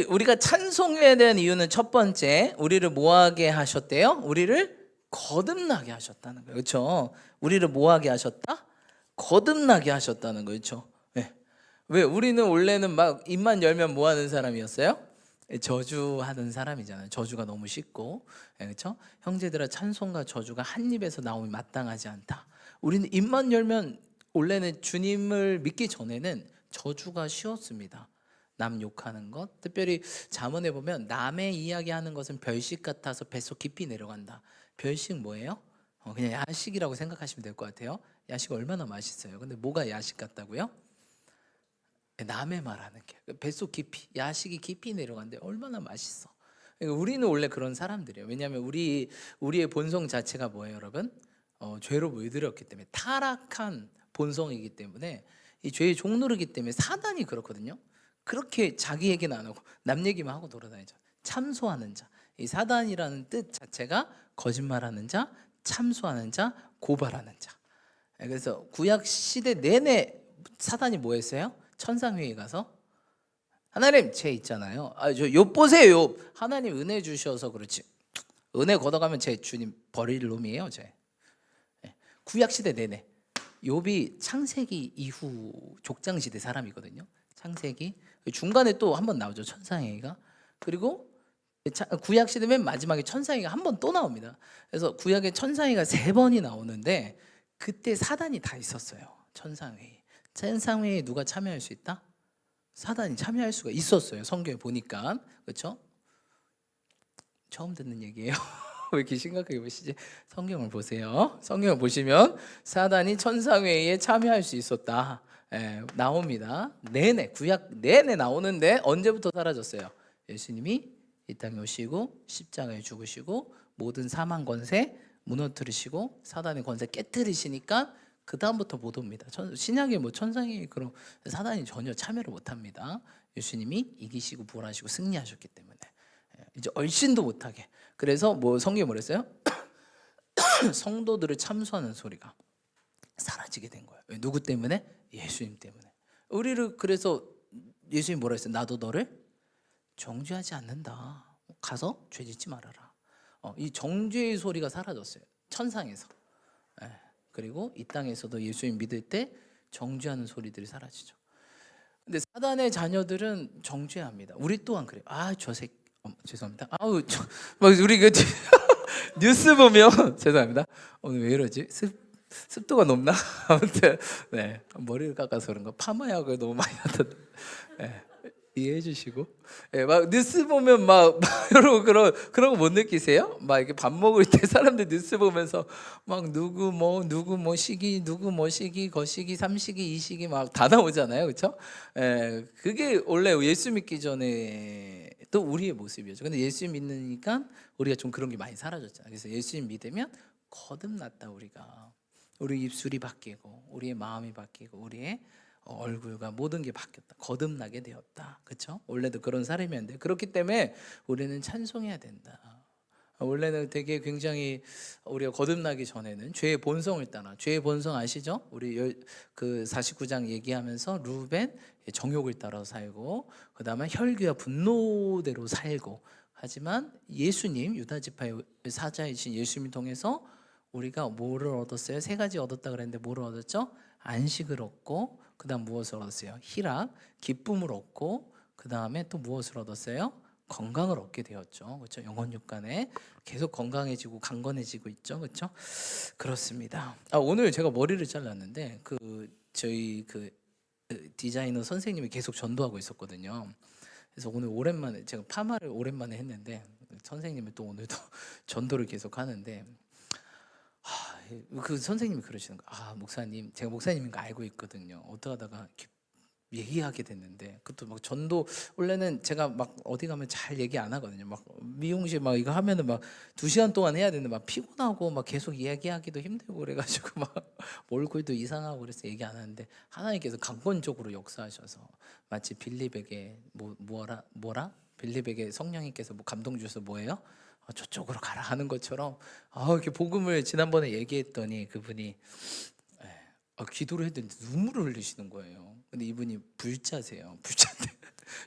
우리가 찬송해야 되는 이유는 첫 번째, 우리를 뭐하게 하셨대요? 우리를 거듭나게 하셨다는 거예요. 그렇죠? 우리를 뭐하게 하셨다? 거듭나게 하셨다는 거예요. 그렇죠? 네. 왜 우리는 원래는 막 입만 열면 뭐 하는 사람이었어요? 저주하는 사람이잖아요. 저주가 너무 쉽고. 그렇죠? 형제들아, 찬송과 저주가 한 입에서 나오면 마땅하지 않다. 우리는 입만 열면 원래는 주님을 믿기 전에는 저주가 쉬웠습니다. 남 욕하는 것. 특별히 잠언에 보면 남의 이야기하는 것은 별식 같아서 뱃속 깊이 내려간다. 별식 뭐예요? 그냥 야식이라고 생각하시면 될 것 같아요. 야식 얼마나 맛있어요. 근데 뭐가 야식 같다고요? 남의 말하는 게 뱃속 깊이, 야식이 깊이 내려간대. 얼마나 맛있어. 그러니까 우리는 원래 그런 사람들이에요. 왜냐하면 우리의 본성 자체가 뭐예요, 여러분? 죄로 물들었기 때문에, 타락한 본성이기 때문에, 이 죄의 종노릇이기 때문에 사단이 그렇거든요. 그렇게 자기 얘기는 안 하고 남 얘기만 하고 돌아다니죠. 참소하는 자. 이 사단이라는 뜻 자체가 거짓말하는 자, 참소하는 자, 고발하는 자. 그래서 구약 시대 내내 사단이 뭐 했어요? 천상회의 가서 하나님 죄 있잖아요. 저 욥 보세요. 욥. 하나님 은혜 주셔서 그렇지. 은혜 걷어가면 제 주님 버릴 놈이에요. 제. 구약 시대 내내. 욥이 창세기 이후 족장 시대 사람이거든요. 창세기 중간에 또 한 번 나오죠. 천상회의가. 그리고 구약 시대 맨 마지막에 천상회의가 한 번 또 나옵니다. 그래서 구약에 천상회의가 3번이 나오는데 그때 사단이 다 있었어요. 천상회의. 천상회의에 누가 참여할 수 있다? 사단이 참여할 수가 있었어요. 성경에 보니까. 그렇죠? 처음 듣는 얘기예요. 왜 이렇게 심각하게 보시지? 성경을 보세요. 성경을 보시면 사단이 천상회의에 참여할 수 있었다. 나옵니다. 내내 구약 내내 나오는데 언제부터 사라졌어요? 예수님이 이 땅에 오시고 십자가에 죽으시고 모든 사망 권세 무너뜨리시고 사단의 권세 깨뜨리시니까 그 다음부터 못 옵니다. 신약에 뭐 천상회의 그런 사단이 전혀 참여를 못합니다. 예수님이 이기시고 부활하시고 승리하셨기 때문에 이제 얼씬도 못하게. 그래서 뭐 성경에 뭐랬어요? 성도들을 참소하는 소리가 사라지게 된 거예요. 왜? 누구 때문에? 예수님 때문에. 우리를 그래서 예수님 뭐라 했어요? 나도 너를 정죄하지 않는다. 가서 죄짓지 말아라. 이 정죄의 소리가 사라졌어요. 천상에서. 그리고 이 땅에서도 예수님 믿을 때 정죄하는 소리들이 사라지죠. 근데 사단의 자녀들은 정죄합니다. 우리 또한 그래요. 저 새끼 죄송합니다. 막 우리 그 뉴스 보면 죄송합니다. 오늘 왜 이러지? 습도가 높나? 아무튼 네 머리를 깎아서 그런가 파마약을 너무 많이 넣었다. 네, 이해해 주시고 막 뉴스 보면 막 여러분 그런 거 못 느끼세요? 막 이렇게 밥 먹을 때 사람들 뉴스 보면서 막 누구 뭐 시기 누구 뭐 시기 거시기 삼시기 이시기 막 다 나오잖아요, 그렇죠? 그게 원래 예수 믿기 전에 또 우리의 모습이었죠. 근데 예수 믿으니까 우리가 좀 그런 게 많이 사라졌잖아요. 그래서 예수 믿으면 거듭났다 우리가. 우리 입술이 바뀌고 우리의 마음이 바뀌고 우리의 얼굴과 모든 게 바뀌었다. 거듭나게 되었다. 그렇죠? 원래도 그런 사람이었는데 그렇기 때문에 우리는 찬송해야 된다. 원래는 되게 굉장히 우리가 거듭나기 전에는 죄의 본성을 따라 죄의 본성 아시죠? 우리 그 49장 얘기하면서 루벤 정욕을 따라 살고 그다음에 혈기와 분노대로 살고 하지만 예수님 유다 지파의 사자이신 예수님 통해서 우리가 뭐를 얻었어요? 3가지 얻었다 그랬는데 뭐를 얻었죠? 안식을 얻고 그다음 무엇을 얻었어요? 희락, 기쁨을 얻고 그다음에 또 무엇을 얻었어요? 건강을 얻게 되었죠. 그렇죠? 영혼 육간에 계속 건강해지고 강건해지고 있죠. 그렇죠? 그렇습니다. 오늘 제가 머리를 잘랐는데 저희 디자이너 선생님이 계속 전도하고 있었거든요. 그래서 오늘 오랜만에 제가 파마를 오랜만에 했는데 선생님이 또 오늘도 전도를 계속 하는데 그 선생님이 그러시는 거예요. 목사님, 제가 목사님인 거 알고 있거든요. 어떡하다가 이렇게 얘기하게 됐는데 그것도 막 전도 원래는 제가 막 어디 가면 잘 얘기 안 하거든요. 막 미용실 막 이거 하면은 막 2시간 동안 해야 되는데 막 피곤하고 막 계속 얘기하기도 힘들고 그래가지고 막 얼굴도 이상하고 그래서 얘기 안 하는데 하나님께서 강권적으로 역사하셔서 마치 빌립에게 뭐라 빌립에게 성령님께서 뭐 감동 주셔서 뭐예요? 저쪽으로 가라 하는 것처럼 이렇게 복음을 지난번에 얘기했더니 그분이 기도를 했는데 눈물을 흘리시는 거예요. 근데 이분이 불자세요. 불자인데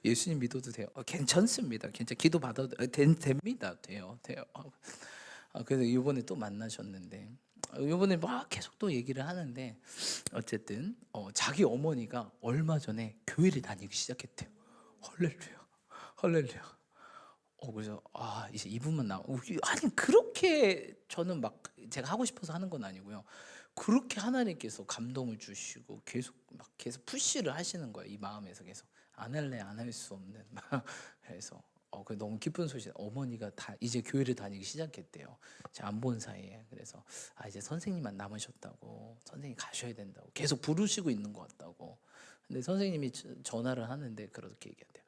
예수님 믿어도 돼요? 괜찮습니다. 기도 받아도 됩니다. 돼요. 그래서 이번에 또 만나셨는데 이번에 막 계속 또 얘기를 하는데 어쨌든 자기 어머니가 얼마 전에 교회를 다니기 시작했대요. 헐렐루야. 그래서 이제 이분만 아니 그렇게 저는 막 제가 하고 싶어서 하는 건 아니고요. 그렇게 하나님께서 감동을 주시고 계속 푸시를 하시는 거예요. 이 마음에서 계속 안 할래 안 할 수 없는 그래서 그 너무 기쁜 소식. 어머니가 다 이제 교회를 다니기 시작했대요. 제가 안 본 사이에. 그래서 이제 선생님만 남으셨다고, 선생님 가셔야 된다고 계속 부르시고 있는 것 같다고. 근데 선생님이 전화를 하는데 그렇게 얘기한대요.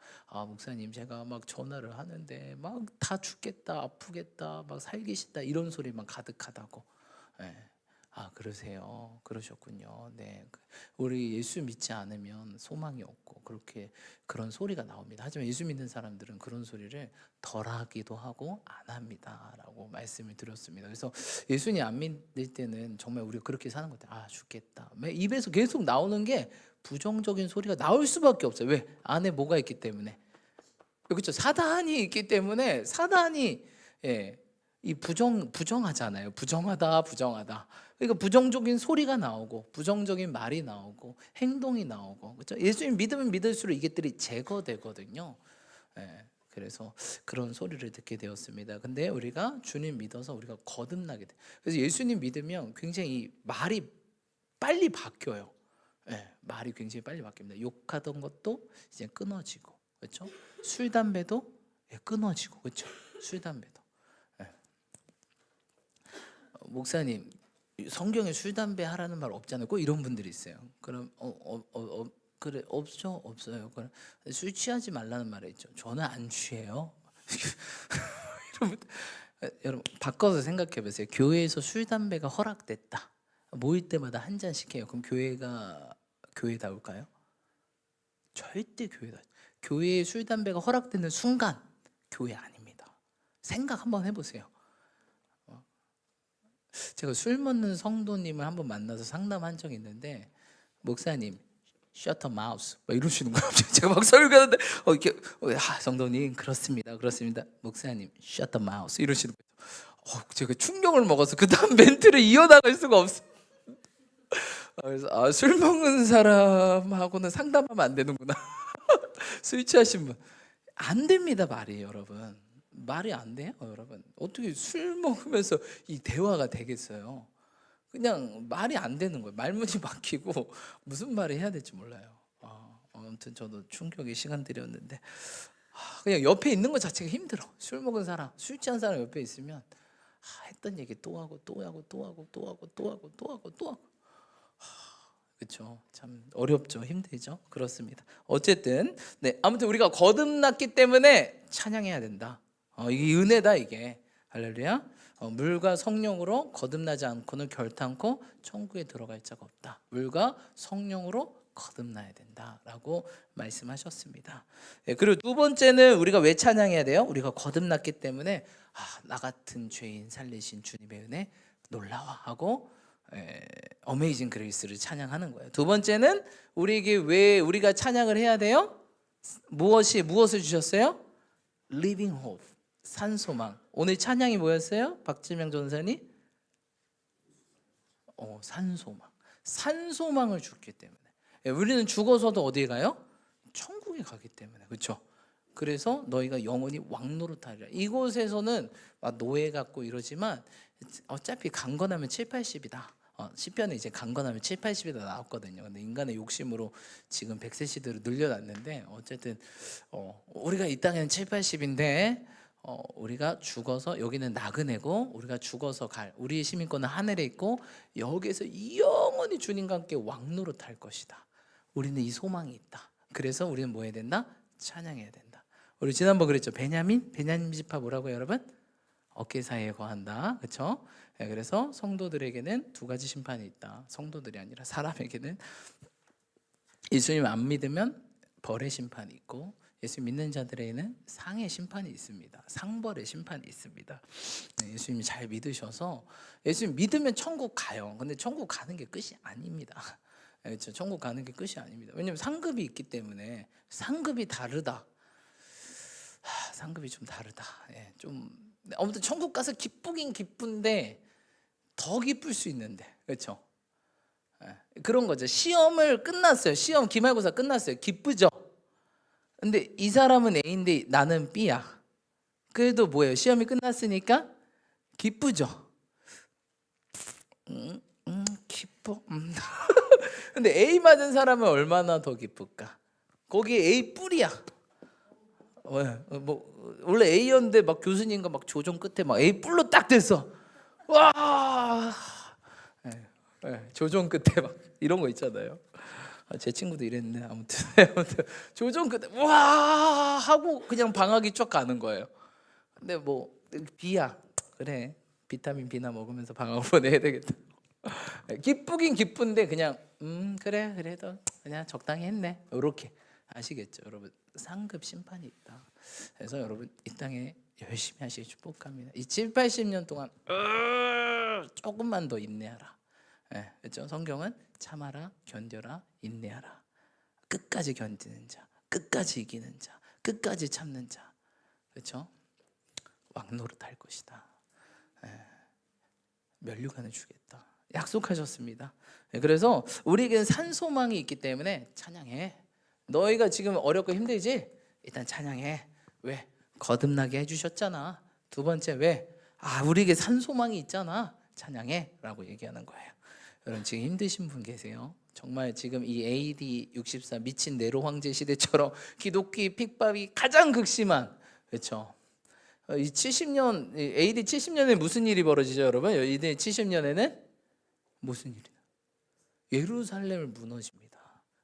목사님, 제가 막 전화를 하는데 막 다 죽겠다, 아프겠다, 막 살기 싫다 이런 소리만 가득하다고. 예. 그러세요. 그러셨군요. 네. 우리 예수 믿지 않으면 소망이 없고 그런 소리가 나옵니다. 하지만 예수 믿는 사람들은 그런 소리를 덜 하기도 하고 안 합니다라고 말씀을 드렸습니다. 그래서 예수님 안 믿을 때는 정말 우리가 그렇게 사는 것 같아요. 죽겠다. 입에서 계속 나오는 게 부정적인 소리가 나올 수밖에 없어요. 왜? 안에 뭐가 있기 때문에. 그렇죠. 사단이 있기 때문에 사단이 이 부정하잖아요. 부정하다. 그러니까 부정적인 소리가 나오고 부정적인 말이 나오고 행동이 나오고, 그렇죠? 예수님 믿으면 믿을수록 이것들이 제거되거든요. 그래서 그런 소리를 듣게 되었습니다. 근데 우리가 주님 믿어서 우리가 거듭나게 돼. 그래서 예수님 믿으면 굉장히 말이 빨리 바뀌어요. 말이 굉장히 빨리 바뀝니다. 욕하던 것도 이제 끊어지고, 그렇죠? 술 담배도 끊어지고, 그렇죠? 술 담배도. 목사님, 성경에 술 담배 하라는 말 없잖아요. 꼭 이런 분들이 있어요. 그럼 그래, 없어요. 그럼 술 취하지 말라는 말이 있죠. 저는 안 취해요. 여러분 바꿔서 생각해 보세요. 교회에서 술 담배가 허락됐다. 모일 때마다 한 잔씩 해요. 그럼 교회가 교회다울까요? 절대 교회다. 교회에 술 담배가 허락되는 순간 교회 아닙니다. 생각 한번 해보세요. 제가 술 먹는 성도님을 한번 만나서 상담한 적이 있는데, 목사님 shut the mouth 막 이러시는 거예요. 제가 막 설교하는데 이렇게 성도님 그렇습니다. 목사님 shut the mouth 이러시는 거예요. 제가 충격을 먹어서 그 다음 멘트를 이어나갈 수가 없어요. 그래서 술 먹는 사람하고는 상담하면 안 되는구나. 술 취하신 분 안 됩니다. 말이, 여러분 말이 안 돼요. 여러분 어떻게 술 먹으면서 이 대화가 되겠어요? 그냥 말이 안 되는 거예요. 말문이 막히고 무슨 말을 해야 될지 몰라요. 아무튼 저도 충격의 시간들이었는데, 그냥 옆에 있는 것 자체가 힘들어. 술 먹은 사람, 술 취한 사람 옆에 있으면 했던 얘기 또 하고 그렇죠. 참 어렵죠. 힘들죠. 그렇습니다. 어쨌든 아무튼 우리가 거듭났기 때문에 찬양해야 된다. 이게 은혜다, 이게. 할렐루야. 물과 성령으로 거듭나지 않고는 결탄코 천국에 들어갈 자가 없다. 물과 성령으로 거듭나야 된다라고 말씀하셨습니다. 그리고 두 번째는 우리가 왜 찬양해야 돼요? 우리가 거듭났기 때문에 나 같은 죄인 살리신 주님의 은혜 놀라워 하고 어메이징 그레이스를 찬양하는 거예요. 두 번째는 우리에게 왜 우리가 찬양을 해야 돼요? 무엇을 주셨어요? Living hope, 산소망. 오늘 찬양이 뭐였어요? 박지명 전사님? 산소망을 줬기 때문에. 우리는 죽어서도 어디에 가요? 천국에 가기 때문에. 그렇죠? 그래서 너희가 영원히 왕노릇하리라. 이곳에서는 막 노예 같고 이러지만 어차피 강건하면 7, 80이다. 시편에 이제 강건하면 7, 80이다 나왔거든요. 근데 인간의 욕심으로 지금 100세 시대로 늘려놨는데, 어쨌든 우리가 이 땅에는 7, 80인데 우리가 죽어서, 여기는 나그네고 우리가 죽어서 우리의 시민권은 하늘에 있고 여기에서 영원히 주님과 함께 왕노릇할 것이다. 우리는 이 소망이 있다. 그래서 우리는 뭐 해야 된다? 찬양해야 된다. 우리 지난번 그랬죠. 베냐민 지파 뭐라고요, 여러분? 어깨 사이에 거한다. 그렇죠? 그래서 성도들에게는 두 가지 심판이 있다. 성도들이 아니라 사람에게는 예수님 안 믿으면 벌의 심판이 있고, 예수 믿는 자들에게는 상의 심판이 있습니다. 상벌의 심판이 있습니다. 예수님이 잘 믿으셔서, 예수님 믿으면 천국 가요. 근데 천국 가는 게 끝이 아닙니다. 그렇죠? 천국 가는 게 끝이 아닙니다. 왜냐하면 상급이 있기 때문에. 상급이 다르다. 상급이 좀 다르다. 아무튼 천국 가서 기쁘긴 기쁜데 더 기쁠 수 있는데, 그렇죠? 그런 거죠. 시험을 끝났어요. 시험 기말고사 끝났어요. 기쁘죠? 근데 이 사람은 A인데 나는 B야. 그래도 뭐예요? 시험이 끝났으니까 기쁘죠? 기뻐. 근데 A 맞은 사람은 얼마나 더 기쁠까? 거기 A 뿔이야. 뭐 원래 A였는데 막 교수님과 막 조정 끝에 막 A 뿔로 딱 됐어. 와, 조정 끝에 막 이런 거 있잖아요. 제 친구도 이랬네. 아무튼 조정 끝에 와 하고 그냥 방학이 쭉 가는 거예요. 근데 뭐 B야. 그래, 비타민 B나 먹으면서 방학 보내야 되겠다. 기쁘긴 기쁜데 그냥 그래 그래도 그냥 적당히 했네. 이렇게 아시겠죠, 여러분? 상급 심판이 있다. 그래서 여러분 이 땅에 열심히 하시기 축복합니다. 이 7, 80년 동안 조금만 더 인내하라. 그렇죠? 성경은 참아라, 견뎌라, 인내하라. 끝까지 견디는 자, 끝까지 이기는 자, 끝까지 참는 자, 그렇죠? 왕노릇할 것이다. 면류관을 주겠다. 약속하셨습니다. 그래서 우리에게는 산소망이 있기 때문에 찬양해. 너희가 지금 어렵고 힘들지? 일단 찬양해. 왜? 거듭나게 해주셨잖아. 두 번째 왜? 우리에게 산소망이 있잖아. 찬양해 라고 얘기하는 거예요. 여러분 지금 힘드신 분 계세요? 정말 지금 이 AD 64 미친 네로 황제 시대처럼 기독교 핍박이 가장 극심한, 그렇죠? 이 70년 AD 70년에 무슨 일이 벌어지죠, 여러분? AD 70년에는 무슨 일이냐? 예루살렘을 무너집니다.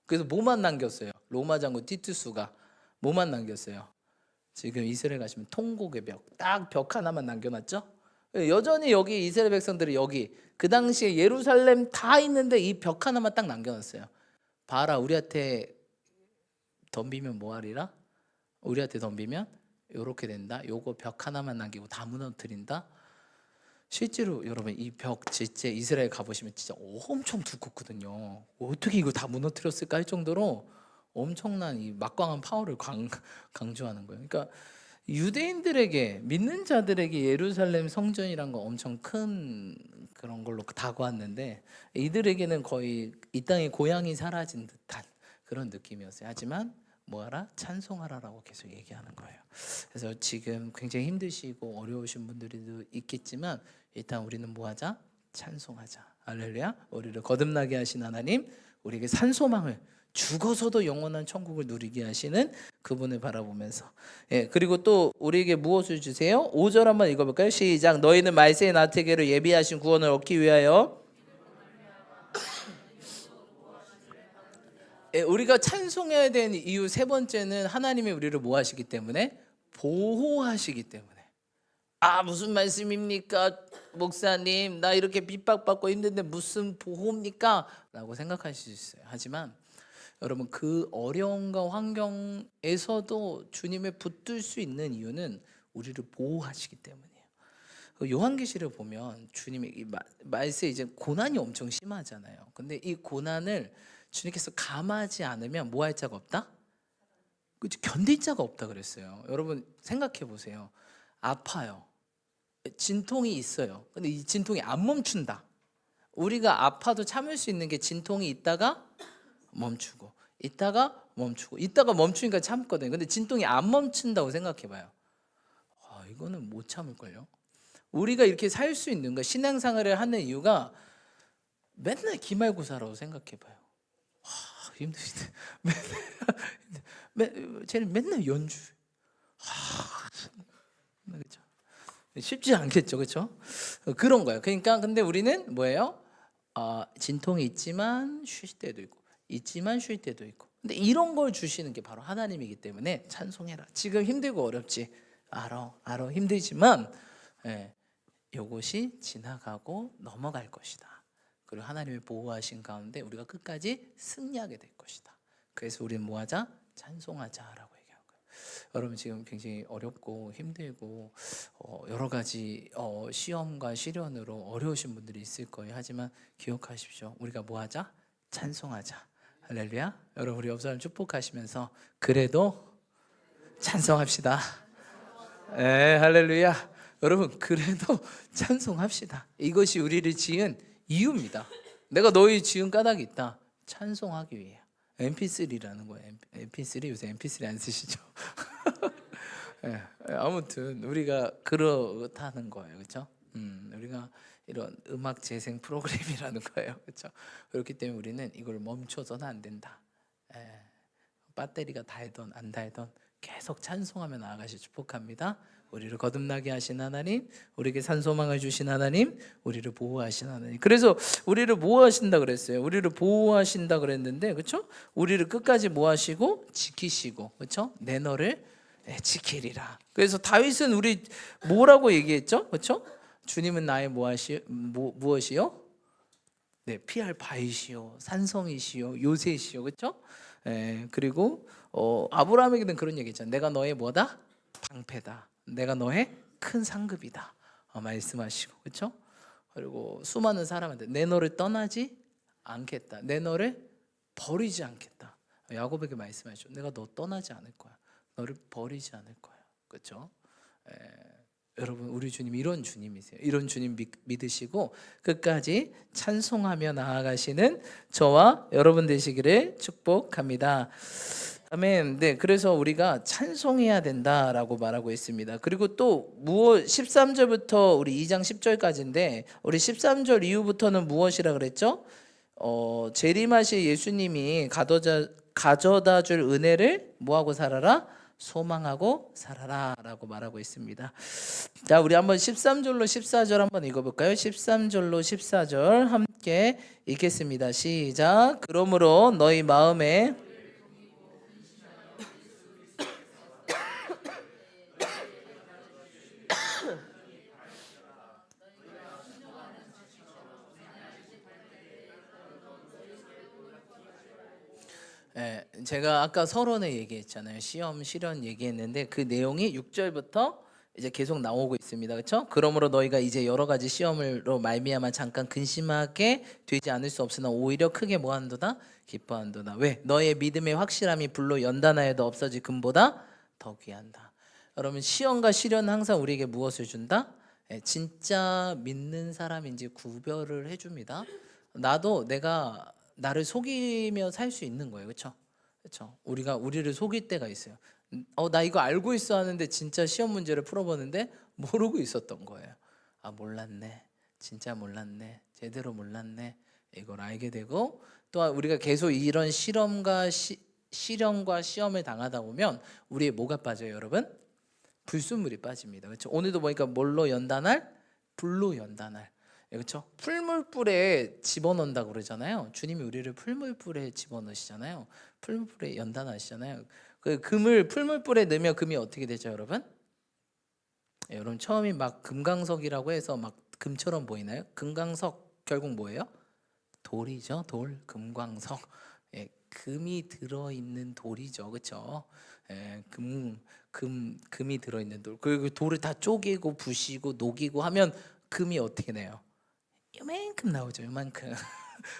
그래서 뭐만 남겼어요? 로마 장군 티투스가 뭐만 남겼어요? 지금 이스라엘 가시면 통곡의 벽, 딱 벽 하나만 남겨놨죠? 여전히 여기 이스라엘 백성들이 여기 그 당시에 예루살렘 다 있는데 이 벽 하나만 딱 남겨놨어요. 봐라, 우리한테 덤비면 뭐하리라? 우리한테 덤비면 요렇게 된다. 요거 벽 하나만 남기고 다 무너뜨린다. 실제로 여러분 이 벽 진짜 이스라엘 가보시면 진짜 엄청 두껍거든요. 어떻게 이거 다 무너뜨렸을까 할 정도로 엄청난 이 막강한 파워를 강조하는 거예요. 그러니까 유대인들에게, 믿는 자들에게 예루살렘 성전이란 거 엄청 큰 그런 걸로 다가왔는데 이들에게는 거의 이 땅의 고향이 사라진 듯한 그런 느낌이었어요. 하지만 뭐하라? 찬송하라라고 계속 얘기하는 거예요. 그래서 지금 굉장히 힘드시고 어려우신 분들도 있겠지만 일단 우리는 뭐하자? 찬송하자. 할렐루야. 우리를 거듭나게 하신 하나님, 우리에게 산소망을, 죽어서도 영원한 천국을 누리게 하시는 그분을 바라보면서, 그리고 또 우리에게 무엇을 주세요? 5절 한번 읽어볼까요? 시작. 너희는 말세의 나태계를 예비하신 구원을 얻기 위하여. 우리가 찬송해야 되는 이유 세 번째는 하나님이 우리를 뭐 하시기 때문에? 보호하시기 때문에. 무슨 말씀입니까? 목사님, 나 이렇게 핍박받고 힘든데 무슨 보호입니까? 라고 생각하실 수 있어요. 하지만 여러분 그 어려움과 환경에서도 주님에 붙들 수 있는 이유는 우리를 보호하시기 때문이에요. 요한계시를 보면 주님이 이 말세 이제 고난이 엄청 심하잖아요. 근데 이 고난을 주님께서 감하지 않으면 뭐 할 자가 없다? 그치, 견딜 자가 없다 그랬어요. 여러분 생각해 보세요. 아파요. 진통이 있어요. 근데 이 진통이 안 멈춘다. 우리가 아파도 참을 수 있는 게 진통이 있다가 멈추고 있다가 멈추고 있다가 멈추니까 참거든요. 근데 진통이 안 멈춘다고 생각해 봐요. 이거는 못 참을걸요. 우리가 이렇게 살 수 있는 거, 신앙생활을 하는 이유가 맨날 기말고사라고 생각해 봐요. 힘드시네. 쟤는 맨날 연주. 그렇죠? 쉽지 않겠죠, 그렇죠? 그런 거예요. 그러니까 근데 우리는 뭐예요? 진통이 있지만 쉴 때도 있고, 있지만 쉴 때도 있고. 근데 이런 걸 주시는 게 바로 하나님이기 때문에 찬송해라. 지금 힘들고 어렵지, 알아 힘들지만, 이것이 지나가고 넘어갈 것이다. 그리고 하나님의 보호하신 가운데 우리가 끝까지 승리하게 될 것이다. 그래서 우리는 뭐하자? 찬송하자라고 얘기하는 거예요. 여러분 지금 굉장히 어렵고 힘들고 여러 가지 시험과 시련으로 어려우신 분들이 있을 거예요. 하지만 기억하십시오. 우리가 뭐하자? 찬송하자. 할렐루야. 여러분 우리 옆 사람 축복하시면서 그래도 찬송합시다. 할렐루야. 여러분 그래도 찬송합시다. 이것이 우리를 지은 이유입니다. 내가 너희 지은 까닭이 있다. 찬송하기 위해. MP3라는 거예요. MP3 요새 MP3 안 쓰시죠? 아무튼 우리가 그렇다는 거예요, 그렇죠? 우리가 이런 음악 재생 프로그램이라는 거예요, 그렇죠? 그렇기 때문에 우리는 이걸 멈춰서는 안 된다. 배터리가 달던 안 달던 계속 찬송하며 나아가시 축복합니다. 우리를 거듭나게 하신 하나님, 우리에게 산소망을 주신 하나님, 우리를 보호하신 하나님. 그래서 우리를 보호하신다 그랬어요. 우리를 보호하신다 그랬는데, 그렇죠? 우리를 끝까지 보호하시고 지키시고, 그렇죠? 내 너를 지키리라. 그래서 다윗은 우리 뭐라고 얘기했죠? 그렇죠? 주님은 나의 무엇이요? 네, 피할 바위시요, 산성이시요, 요새시요, 그렇죠? 그리고 아브라함에게는 그런 얘기했잖아요. 내가 너의 뭐다? 방패다. 내가 너의 큰 상급이다. 말씀하시고, 그렇죠? 그리고 수많은 사람한테 내 너를 떠나지 않겠다. 내 너를 버리지 않겠다. 야곱에게 말씀하시죠. 내가 너 떠나지 않을 거야. 너를 버리지 않을 거야. 그렇죠? 여러분, 우리 주님 이런 주님이세요. 이런 주님 믿으시고 끝까지 찬송하며 나아가시는 저와 여러분 되시기를 축복합니다. 아멘. 네, 그래서 우리가 찬송해야 된다라고 말하고 있습니다. 그리고 또 13절부터 우리 2장 10절까지인데 우리 13절 이후부터는 무엇이라 그랬죠? 재림하실 예수님이 가져다 줄 은혜를 뭐하고 살아라? 소망하고 살아라 라고 말하고 있습니다. 자, 우리 한번 13절로 14절 한번 읽어볼까요? 13절로 14절 함께 읽겠습니다. 시작. 그러므로 너희 마음에 제가 아까 서론에 얘기했잖아요. 시험, 실현 얘기했는데 그 내용이 6절부터 이제 계속 나오고 있습니다. 그렇죠? 그러므로 너희가 이제 여러 가지 시험으로 말미암아 잠깐 근심하게 되지 않을 수 없으나 오히려 크게 뭐한도다? 기뻐한도다. 왜? 너의 믿음의 확실함이 불로 연단하여도 없어질 금보다 더 귀한다. 여러분, 시험과 실현은 항상 우리에게 무엇을 준다? 진짜 믿는 사람인지 구별을 해줍니다. 나도 내가 나를 속이며 살 수 있는 거예요. 그렇죠? 그렇죠? 우리가 우리를 속일 때가 있어요. 나 이거 알고 있어 하는데 진짜 시험 문제를 풀어보는데 모르고 있었던 거예요. 아, 몰랐네. 진짜 몰랐네. 제대로 몰랐네. 이걸 알게 되고 또 우리가 계속 이런 실험과 시험을 당하다 보면 우리의 뭐가 빠져요, 여러분? 불순물이 빠집니다. 그렇죠? 오늘도 보니까 뭘로 연단할? 불로 연단할. 그렇죠? 풀물불에 집어넣는다고 그러잖아요. 주님이 우리를 풀물불에 집어넣으시잖아요. 풀물불에 연단하시잖아요. 그 금을 풀물불에 넣으면 금이 어떻게 되죠, 여러분? 여러분, 처음이 막 금강석이라고 해서 막 금처럼 보이나요? 금강석 결국 뭐예요? 돌이죠. 돌, 금광석. 금이 들어있는 돌이죠, 그렇죠? 금이 들어있는 돌. 그 돌을 다 쪼개고 부시고 녹이고 하면 금이 어떻게 돼요? 요만큼 나오죠. 요만큼.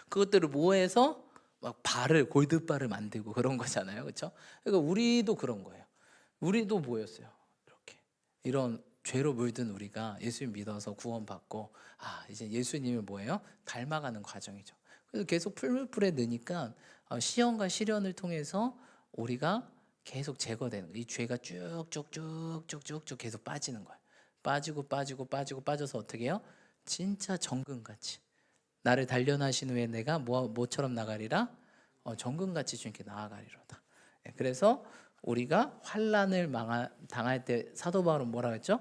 그것들을 모아서 막 골드바를 만들고 그런 거잖아요. 그렇죠? 그러니까 우리도 그런 거예요. 우리도 뭐였어요? 이렇게 이런 죄로 물든 우리가 예수님 믿어서 구원받고 이제 예수님을 뭐예요? 닮아가는 과정이죠. 그래서 계속 풀물불에 넣으니까 시험과 시련을 통해서 우리가 계속 제거되는 거예요. 이 죄가 쭉쭉쭉쭉쭉 계속 빠지는 거예요. 빠져서 어떻게 해요? 진짜 정금같이 나를 단련하신 후에 내가 뭐처럼 나가리라? 정금같이 주님께 나아가리로다. 그래서 우리가 환난을 당할 때 사도 바울은 뭐라 했죠?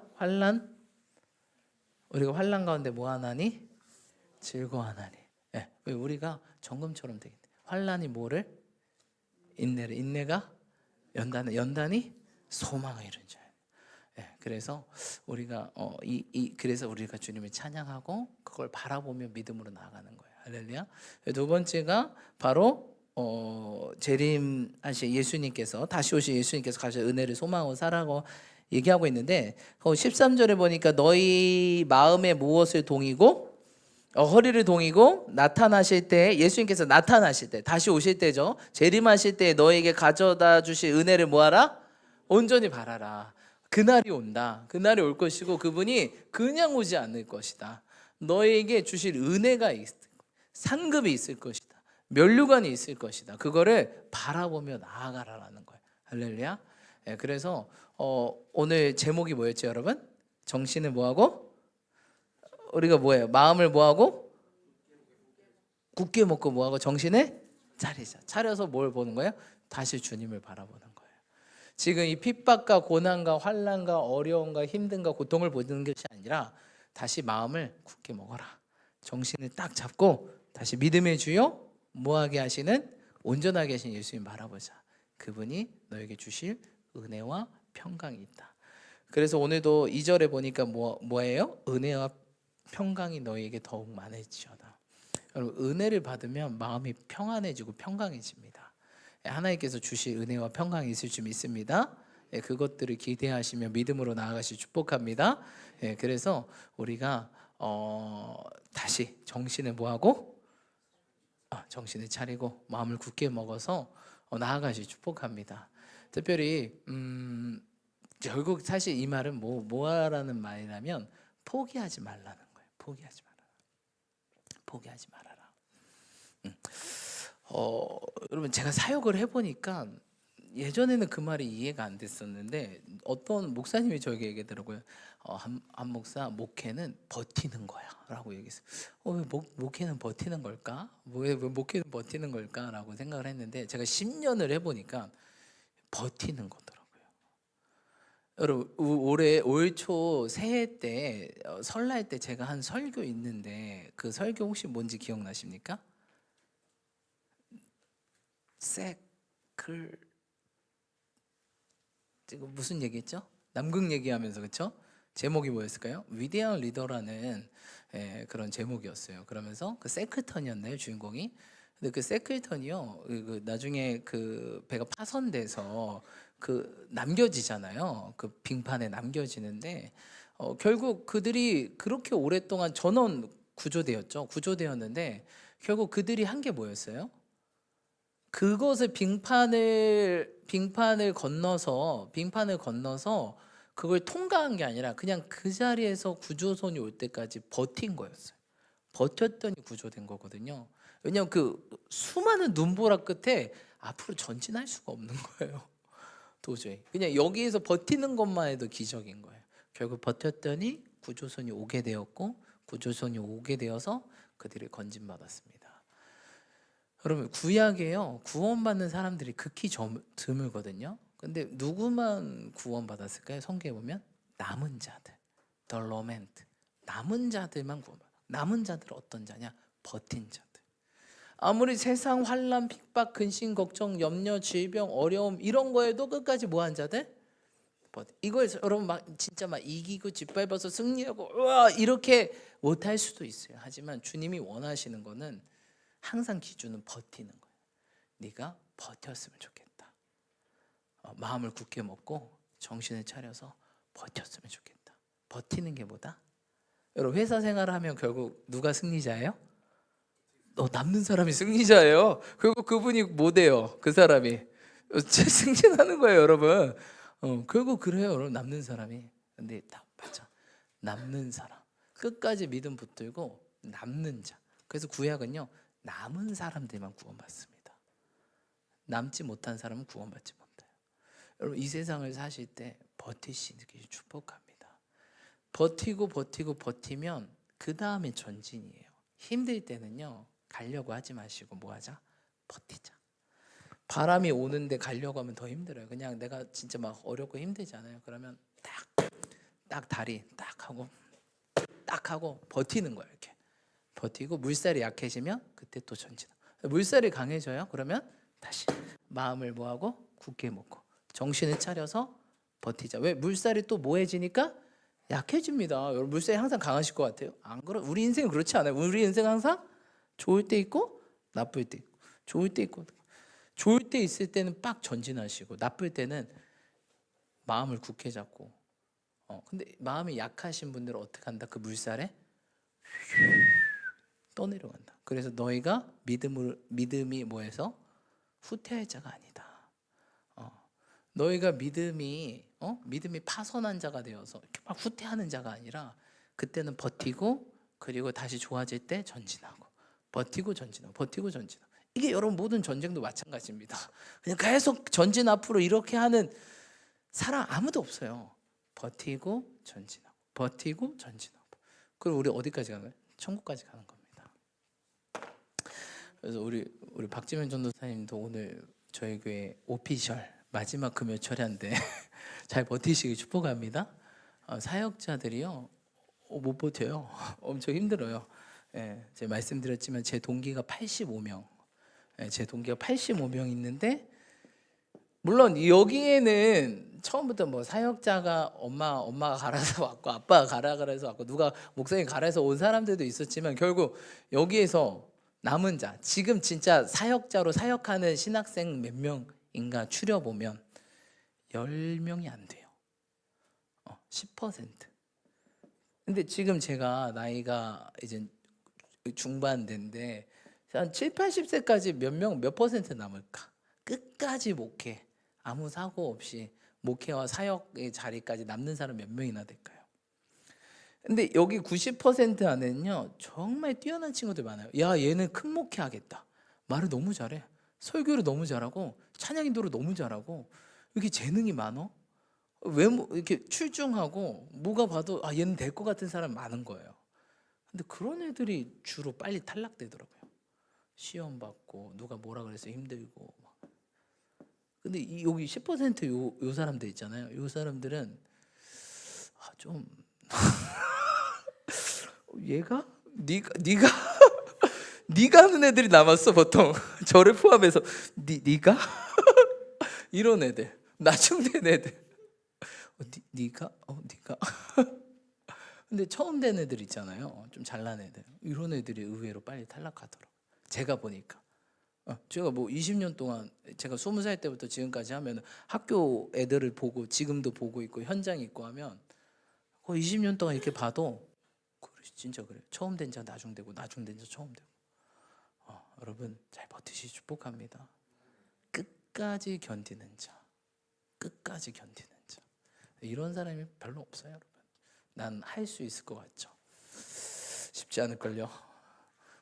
우리가 환난 가운데 뭐 하나니? 즐거워하나니. 우리가 정금처럼 되겠네. 환난이 뭐를? 인내를, 인내가 연단이 소망을 이룬 자예요. 그래서 우리가 그래서 우리가 주님을 찬양하고 그걸 바라보며 믿음으로 나아가는 거예요. 할렐루야. 두 번째가 바로 재림하신 예수님께서 다시 오신 예수님께서 가셔 은혜를 소망하고 살아고 얘기하고 있는데 13절에 보니까 너희 마음에 무엇을 동이고 허리를 동이고 나타나실 때 예수님께서 나타나실 때 다시 오실 때죠. 재림하실 때 너에게 가져다 주실 은혜를 뭐하라? 온전히 바라라. 그날이 온다. 그날이 올 것이고 그분이 그냥 오지 않을 것이다. 너에게 주실 은혜가 상급이 있을 것이다. 면류관이 있을 것이다. 그거를 바라보며 나아가라라는 거예요. 할렐루야. 그래서 오늘 제목이 뭐였죠, 여러분? 정신을 뭐하고? 우리가 뭐예요? 마음을 뭐하고? 굳게 먹고 뭐하고? 정신을 차리자. 차려서 뭘 보는 거예요? 다시 주님을 바라보는 거예요. 지금 이 핍박과 고난과 환난과 어려움과 힘든과 고통을 보는 것이 아니라 다시 마음을 굳게 먹어라. 정신을 딱 잡고 다시 믿음의 주요 뭐하게 하시는 온전하게 하신 예수님 바라보자. 그분이 너에게 주실 은혜와 평강이 있다. 그래서 오늘도 2절에 보니까 뭐예요? 은혜와 평강이 너에게 더욱 많아지어다. 여러분, 은혜를 받으면 마음이 평안해지고 평강해집니다. 하나님께서 주실 은혜와 평강이 있을 줄 믿습니다. 그것들을 기대하시며 믿음으로 나아가시 축복합니다. 그래서 우리가 다시 정신을 뭐하고 정신을 차리고 마음을 굳게 먹어서 나아가시 축복합니다. 특별히 결국 사실 이 말은 뭐라는 말이냐면 포기하지 말라는 거예요. 포기하지 말아라. 여러분, 제가 사역을 해보니까 예전에는 그 말이 이해가 안 됐었는데 어떤 목사님이 저에게 얘기하더라고요. 한 목사, 목회는 버티는 거야 라고 얘기했어요. 왜 목회는 버티는 걸까? 왜 목회는 버티는 걸까? 라고 생각을 했는데 제가 10년을 해보니까 버티는 거더라고요. 여러분, 올해 올초 새해 때 설날 때 제가 한 설교 있는데 그 설교 혹시 뭔지 기억나십니까? 지금 무슨 얘기했죠? 남극 얘기하면서, 그렇죠? 제목이 뭐였을까요? 위대한 리더라는 그런 제목이었어요. 그러면서 그 세클턴이었나요, 주인공이? 근데 그 세클턴이요, 나중에 그 배가 파손돼서 그 남겨지잖아요. 그 빙판에 남겨지는데 결국 그들이 그렇게 오랫동안 전원 구조되었는데 결국 그들이 한 게 뭐였어요? 그것을 빙판을 건너서 그걸 통과한 게 아니라 그냥 그 자리에서 구조선이 올 때까지 버틴 거였어요. 버텼더니 구조된 거거든요. 왜냐하면 그 수많은 눈보라 끝에 앞으로 전진할 수가 없는 거예요. 도저히 그냥 여기에서 버티는 것만 해도 기적인 거예요. 결국 버텼더니 구조선이 오게 되어서 그들이 건진받았습니다. 여러분, 구약에요, 구원받는 사람들이 극히 드물거든요. 근데 누구만 구원받았을까요? 성경에 보면 남은 자들, the remnant, 남은 자들만 구원받아. 남은 자들은 어떤 자냐? 버틴 자들. 아무리 세상 환난, 핍박, 근심, 걱정, 염려, 질병, 어려움 이런 거에도 끝까지 뭐한 자들? 이걸 여러분 진짜 이기고 짓밟아서 승리하고 우와 이렇게 못할 수도 있어요. 하지만 주님이 원하시는 거는 항상 기준은 버티는 거예요. 네가 버텼으면 좋겠다. 마음을 굳게 먹고 정신을 차려서 버텼으면 좋겠다. 버티는 게 뭐다? 여러분, 회사 생활을 하면 결국 누가 승리자예요? 남는 사람이 승리자예요. 결국 그분이 뭐 돼요? 그 사람이 승진하는 거예요, 여러분. 결국 그래요, 여러분. 남는 사람이. 근데 다 맞아. 남는 사람. 끝까지 믿음 붙들고 남는 자. 그래서 구약은요, 남은 사람들만 구원받습니다. 남지 못한 사람은 구원받지 못해요. 여러분, 이 세상을 사실 때 버티시기 축복합니다. 버티면 그 다음에 전진이에요. 힘들 때는요, 가려고 하지 마시고 뭐 하자? 버티자. 바람이 오는데 가려고 하면 더 힘들어요. 그냥 내가 진짜 어렵고 힘들잖아요. 그러면 딱 다리 딱 하고 버티는 거예요. 이렇게 버티고 물살이 약해지면 그때 또 전진. 물살이 강해져요. 그러면 다시 마음을 뭐하고 굳게 먹고 정신을 차려서 버티자. 왜? 물살이 또 뭐해지니까 약해집니다. 여러분, 물살이 항상 강하실 것 같아요? 안 그래? 우리 인생은 그렇지 않아요. 우리 인생 항상 좋을 때 있고 나쁠 때 있고, 좋을 때 있고. 좋을 때 있을 때는 빡 전진하시고 나쁠 때는 마음을 굳게 잡고. 근데 마음이 약하신 분들은 어떻게 한다? 그 물살에 떠내려간다. 그래서 너희가 믿음이 뭐해서 후퇴할 자가 아니다. 너희가 믿음이 파선한 자가 되어서 이렇게 막 후퇴하는 자가 아니라 그때는 버티고 그리고 다시 좋아질 때 전진하고 버티고 전진하고. 이게 여러분 모든 전쟁도 마찬가지입니다. 그냥 계속 전진 앞으로 이렇게 하는 사람 아무도 없어요. 버티고 전진하고. 그리고 우리 어디까지 가는 거예요? 천국까지 가는 겁니다. 그래서 우리 박지면 전도사님도 오늘 저희 교회 오피셜 마지막 금요 철야인데 잘 버티시길 축복합니다. 사역자들이요 못 버텨요. 엄청 힘들어요. 예, 제가 말씀드렸지만 제 동기가 85명, 제 동기가 85명 있는데, 물론 여기에는 처음부터 뭐 사역자가 엄마가 갈아서 왔고 아빠가 갈아서 왔고 누가 목사님 갈아서 온 사람들도 있었지만, 결국 여기에서 남은 자, 지금 진짜 사역자로 사역하는 신학생 몇 명인가 추려보면 10명이 안 돼요. 10%. 근데 지금 제가 나이가 이제 중반대인데 한 7, 80세까지 몇 퍼센트 남을까? 끝까지 목회, 아무 사고 없이 목회와 사역의 자리까지 남는 사람 몇 명이나 될까요? 근데 여기 90% 안에는요 정말 뛰어난 친구들 많아요. 야, 얘는 큰 목회 하겠다. 말을 너무 잘해. 설교를 너무 잘하고 찬양 인도를 너무 잘하고 이렇게 재능이 많어. 외모 이렇게 출중하고 뭐가 봐도 아, 얘는 될 것 같은 사람 많은 거예요. 근데 그런 애들이 주로 빨리 탈락되더라고요. 시험 받고 누가 뭐라 그래서 힘들고 막. 근데 여기 10% 요 사람들 있잖아요. 요 사람들은 좀 얘가 네가 네가 하는 애들이 남았어 보통. 저를 포함해서 네가 이런 애들, 나중된 애들. 네가 근데 처음 된 애들 있잖아요. 좀 잘난 애들. 이런 애들이 의외로 빨리 탈락하더라고요. 제가 보니까. 제가 뭐 20년 동안 제가 20살 때부터 지금까지 하면 학교 애들을 보고 지금도 보고 있고 현장에 있고 하면 거의 20년 동안 이렇게 봐도 진짜 그래요. 처음 된 자 나중되고 나중된 자 처음 되고. 여러분 잘 버티시 축복합니다. 끝까지 견디는 자, 끝까지 견디는 자. 이런 사람이 별로 없어요, 여러분. 난 할 수 있을 것 같죠? 쉽지 않을걸요.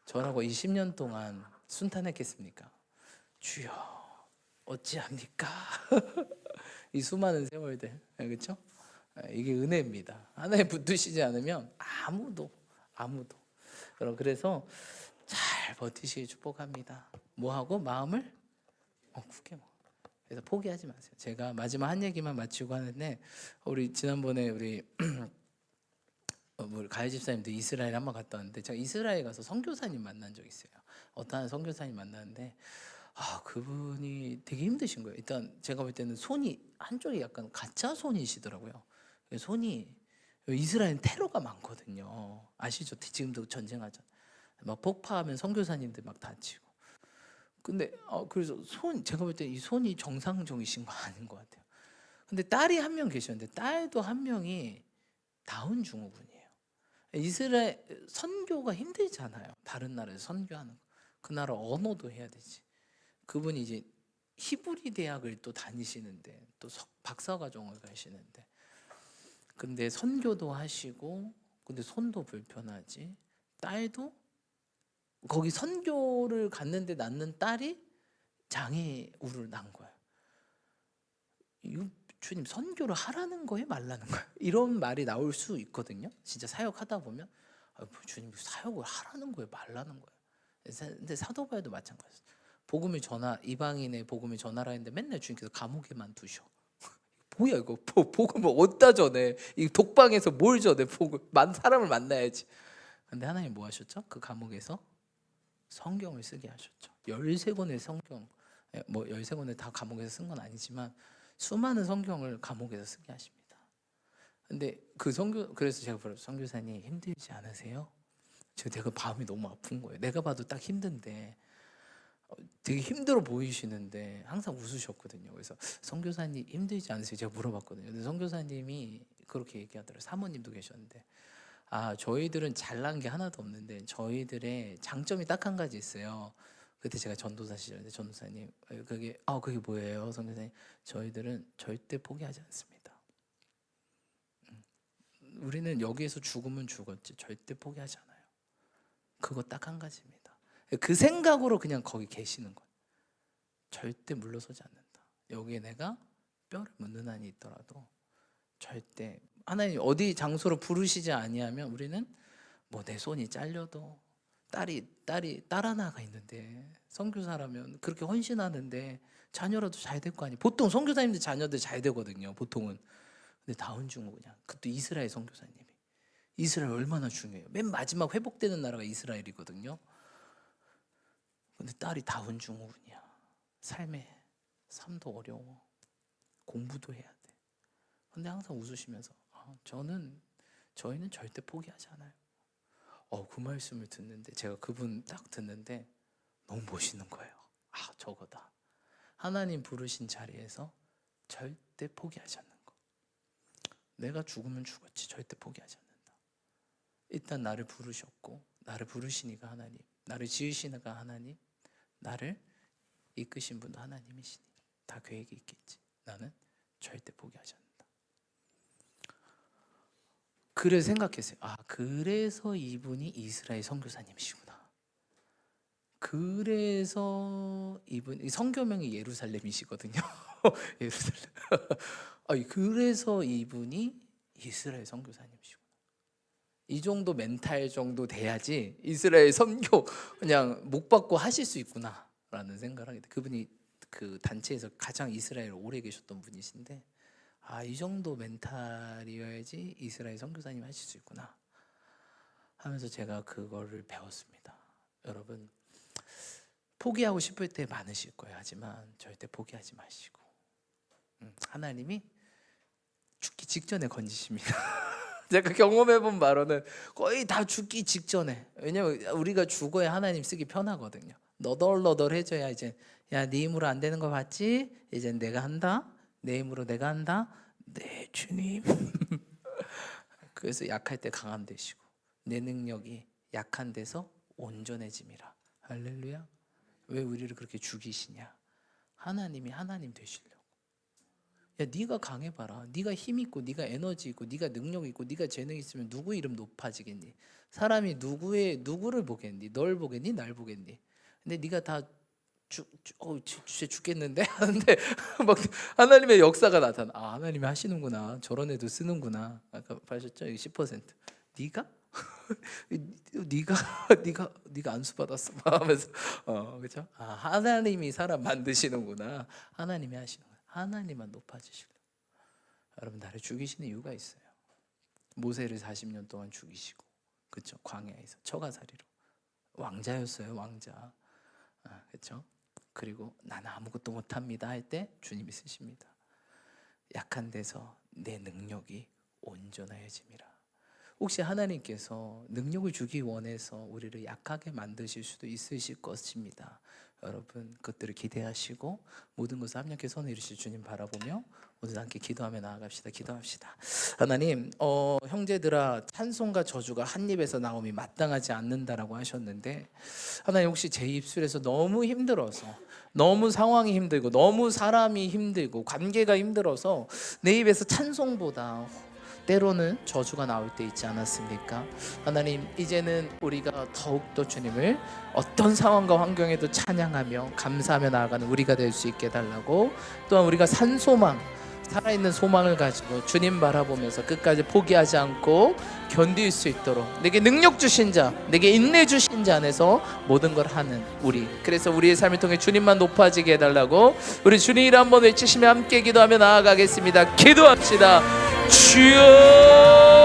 저라고 20년 동안 순탄했겠습니까? 주여 어찌합니까? 이 수많은 세월들, 그렇죠? 이게 은혜입니다. 하나에 붙드시지 않으면 아무도. 그래서 잘 버티시길 축복합니다. 뭐하고 마음을 굳게 먹어. 그래서 포기하지 마세요. 제가 마지막 한 얘기만 마치고 하는데, 우리 지난번에 우리 가요 집사님도 이스라엘 한번 갔다 왔는데, 제가 이스라엘 가서 선교사님 만난 적 있어요. 어떤 선교사님 만났는데 그분이 되게 힘드신 거예요. 일단 제가 볼 때는 손이 한쪽이 약간 가짜 손이시더라고요. 손이, 이스라엘 테러가 많거든요. 아시죠? 지금도 전쟁하잖아요. 막 폭파하면 선교사님들 막 다치고. 근데 그래서 제가 볼 때 이 손이 정상적이신 거 아닌 것 같아요. 근데 딸이 한 명 계셨는데 딸도 한 명이 다운 증후군이에요. 이스라엘 선교가 힘들잖아요. 다른 나라에서 선교하는 거. 그 나라 언어도 해야 되지. 그분이 이제 히브리 대학을 또 다니시는데, 또 박사 과정을 가시는데, 근데 선교도 하시고, 근데 손도 불편하지. 딸도 거기 선교를 갔는데 낳는 딸이 장애우를 낳은 거예요. 주님 선교를 하라는 거예요, 말라는 거예요? 이런 말이 나올 수 있거든요. 진짜 사역하다 보면 주님 사역을 하라는 거예요, 말라는 거예요? 근데 사도 바울도 마찬가지예요. 이방인의 복음을 전하라 했는데 맨날 주님께서 감옥에만 두셔. 뭐야 이거, 복음을 어디다 전해? 이 독방에서 뭘 전해? 사람을 만나야지. 근데 하나님 뭐 하셨죠? 그 감옥에서 성경을 쓰게 하셨죠. 13권의 성경, 뭐 13권을 다 감옥에서 쓴 건 아니지만 수많은 성경을 감옥에서 쓰게 하십니다. 근데 그래서 제가 선교사님 힘들지 않으세요? 제가 마음이 너무 아픈 거예요. 내가 봐도 딱 힘든데 되게 힘들어 보이시는데 항상 웃으셨거든요. 그래서 선교사님 힘들지 않으세요? 제가 물어봤거든요. 근데 선교사님이 그렇게 얘기하더라고요. 사모님도 계셨는데 저희들은 잘난 게 하나도 없는데 저희들의 장점이 딱 한 가지 있어요. 그때 제가 전도사 시절인데 전도사님 그게 뭐예요? 선교사님, 저희들은 절대 포기하지 않습니다. 우리는 여기에서 죽으면 죽었지 절대 포기하지 않아요. 그거 딱 한 가지입니다. 그 생각으로 그냥 거기 계시는 거예요. 절대 물러서지 않는다. 여기에 내가 뼈를 묻는 한이 있더라도 절대, 하나님 어디 장소로 부르시지 아니하면 우리는 뭐 내 손이 잘려도, 딸 하나가 있는데 선교사라면 그렇게 헌신하는데 자녀라도 잘 될 거 아니에요. 보통 선교사님들 자녀들 잘 되거든요, 보통은. 근데 다운증후 그냥 그것도 이스라엘 선교사님이. 이스라엘 얼마나 중요해요. 맨 마지막 회복되는 나라가 이스라엘이거든요. 근데 딸이 다운증후군이야. 삶도 어려워. 공부도 해야 돼. 근데 항상 웃으시면서 저희는 절대 포기하지 않아요. 그 말씀을 듣는데 제가 그분 딱 듣는데 너무 멋있는 거예요. 저거다. 하나님 부르신 자리에서 절대 포기하지 않는 거. 내가 죽으면 죽었지 절대 포기하지 않는다. 일단 나를 부르셨고, 나를 부르시니까 하나님, 나를 지으시니까 하나님, 나를 이끄신 분도 하나님이시니 다 계획이 있겠지. 나는 절대 포기하지 않는다. 그래서 생각했어요. 그래서 이분이 이스라엘 선교사님이시구나. 그래서 이분 선교명이 예루살렘이시거든요. 예루살렘. 그래서 이분이 이스라엘 선교사님이시구나. 이 정도 멘탈 정도 돼야지 이스라엘 선교 그냥 목 받고 하실 수 있구나라는 생각을 하게 돼. 그분이 그 단체에서 가장 이스라엘에 오래 계셨던 분이신데, 이 정도 멘탈이어야지 이스라엘 선교사님 하실 수 있구나 하면서 제가 그거를 배웠습니다. 여러분, 포기하고 싶을 때 많으실 거예요. 하지만 절대 포기하지 마시고, 하나님이 죽기 직전에 건지십니다. 제가 경험해본 바로는 거의 다 죽기 직전에. 왜냐면 우리가 죽어야 하나님 쓰기 편하거든요. 너덜너덜해져야 이제, 야, 네 힘으로 안 되는 거 봤지? 이제 내가 한다. 내 힘으로 내가 한다. 네, 주님. 그래서 약할 때 강함 되시고, 내 능력이 약한 데서 온전해짐이라. 할렐루야. 왜 우리를 그렇게 죽이시냐? 하나님이 하나님 되시려고. 야, 네가 강해봐라. 네가 힘 있고, 네가 에너지 있고, 네가 능력 있고, 네가 재능 있으면 누구 이름 높아지겠니? 사람이 누구를 보겠니? 널 보겠니? 날 보겠니? 근데 네가 다 진짜 죽겠는데 하는데 막 하나님의 역사가 나타나. 하나님이 하시는구나. 저런 애도 쓰는구나. 아까 보셨죠? 10%. 네가 네가 안수 받았어. 하면서 그렇죠? 하나님이 사람 만드시는구나. 하나님이 하시는구나. 하나님만 높아지시려고. 여러분, 나를 죽이시는 이유가 있어요. 모세를 40년 동안 죽이시고, 그렇죠? 광야에서 처가살이로 왕자였어요, 왕자. 그렇죠? 그리고 나는 아무것도 못합니다 할 때 주님이 쓰십니다. 약한 데서 내 능력이 온전하여짐이라. 혹시 하나님께서 능력을 주기 원해서 우리를 약하게 만드실 수도 있으실 것입니다. 여러분, 그것들을 기대하시고 모든 것을 합력해 손을 이루실 주님 바라보며 모두 함께 기도하며 나아갑시다. 기도합시다. 하나님, 형제들아, 찬송과 저주가 한 입에서 나옴이 마땅하지 않는다라고 하셨는데, 하나님, 혹시 제 입술에서 너무 힘들어서, 너무 상황이 힘들고, 너무 사람이 힘들고, 관계가 힘들어서 내 입에서 찬송보다 때로는 저주가 나올 때 있지 않았습니까? 하나님, 이제는 우리가 더욱더 주님을 어떤 상황과 환경에도 찬양하며 감사하며 나아가는 우리가 될 수 있게 해달라고, 또한 우리가 산 소망, 살아있는 소망을 가지고 주님 바라보면서 끝까지 포기하지 않고 견딜 수 있도록 내게 능력 주신 자, 내게 인내 주신 자 안에서 모든 걸 하는 우리, 그래서 우리의 삶을 통해 주님만 높아지게 해달라고 우리 주님 이름 한번 외치시며 함께 기도하며 나아가겠습니다. 기도합시다. 주여,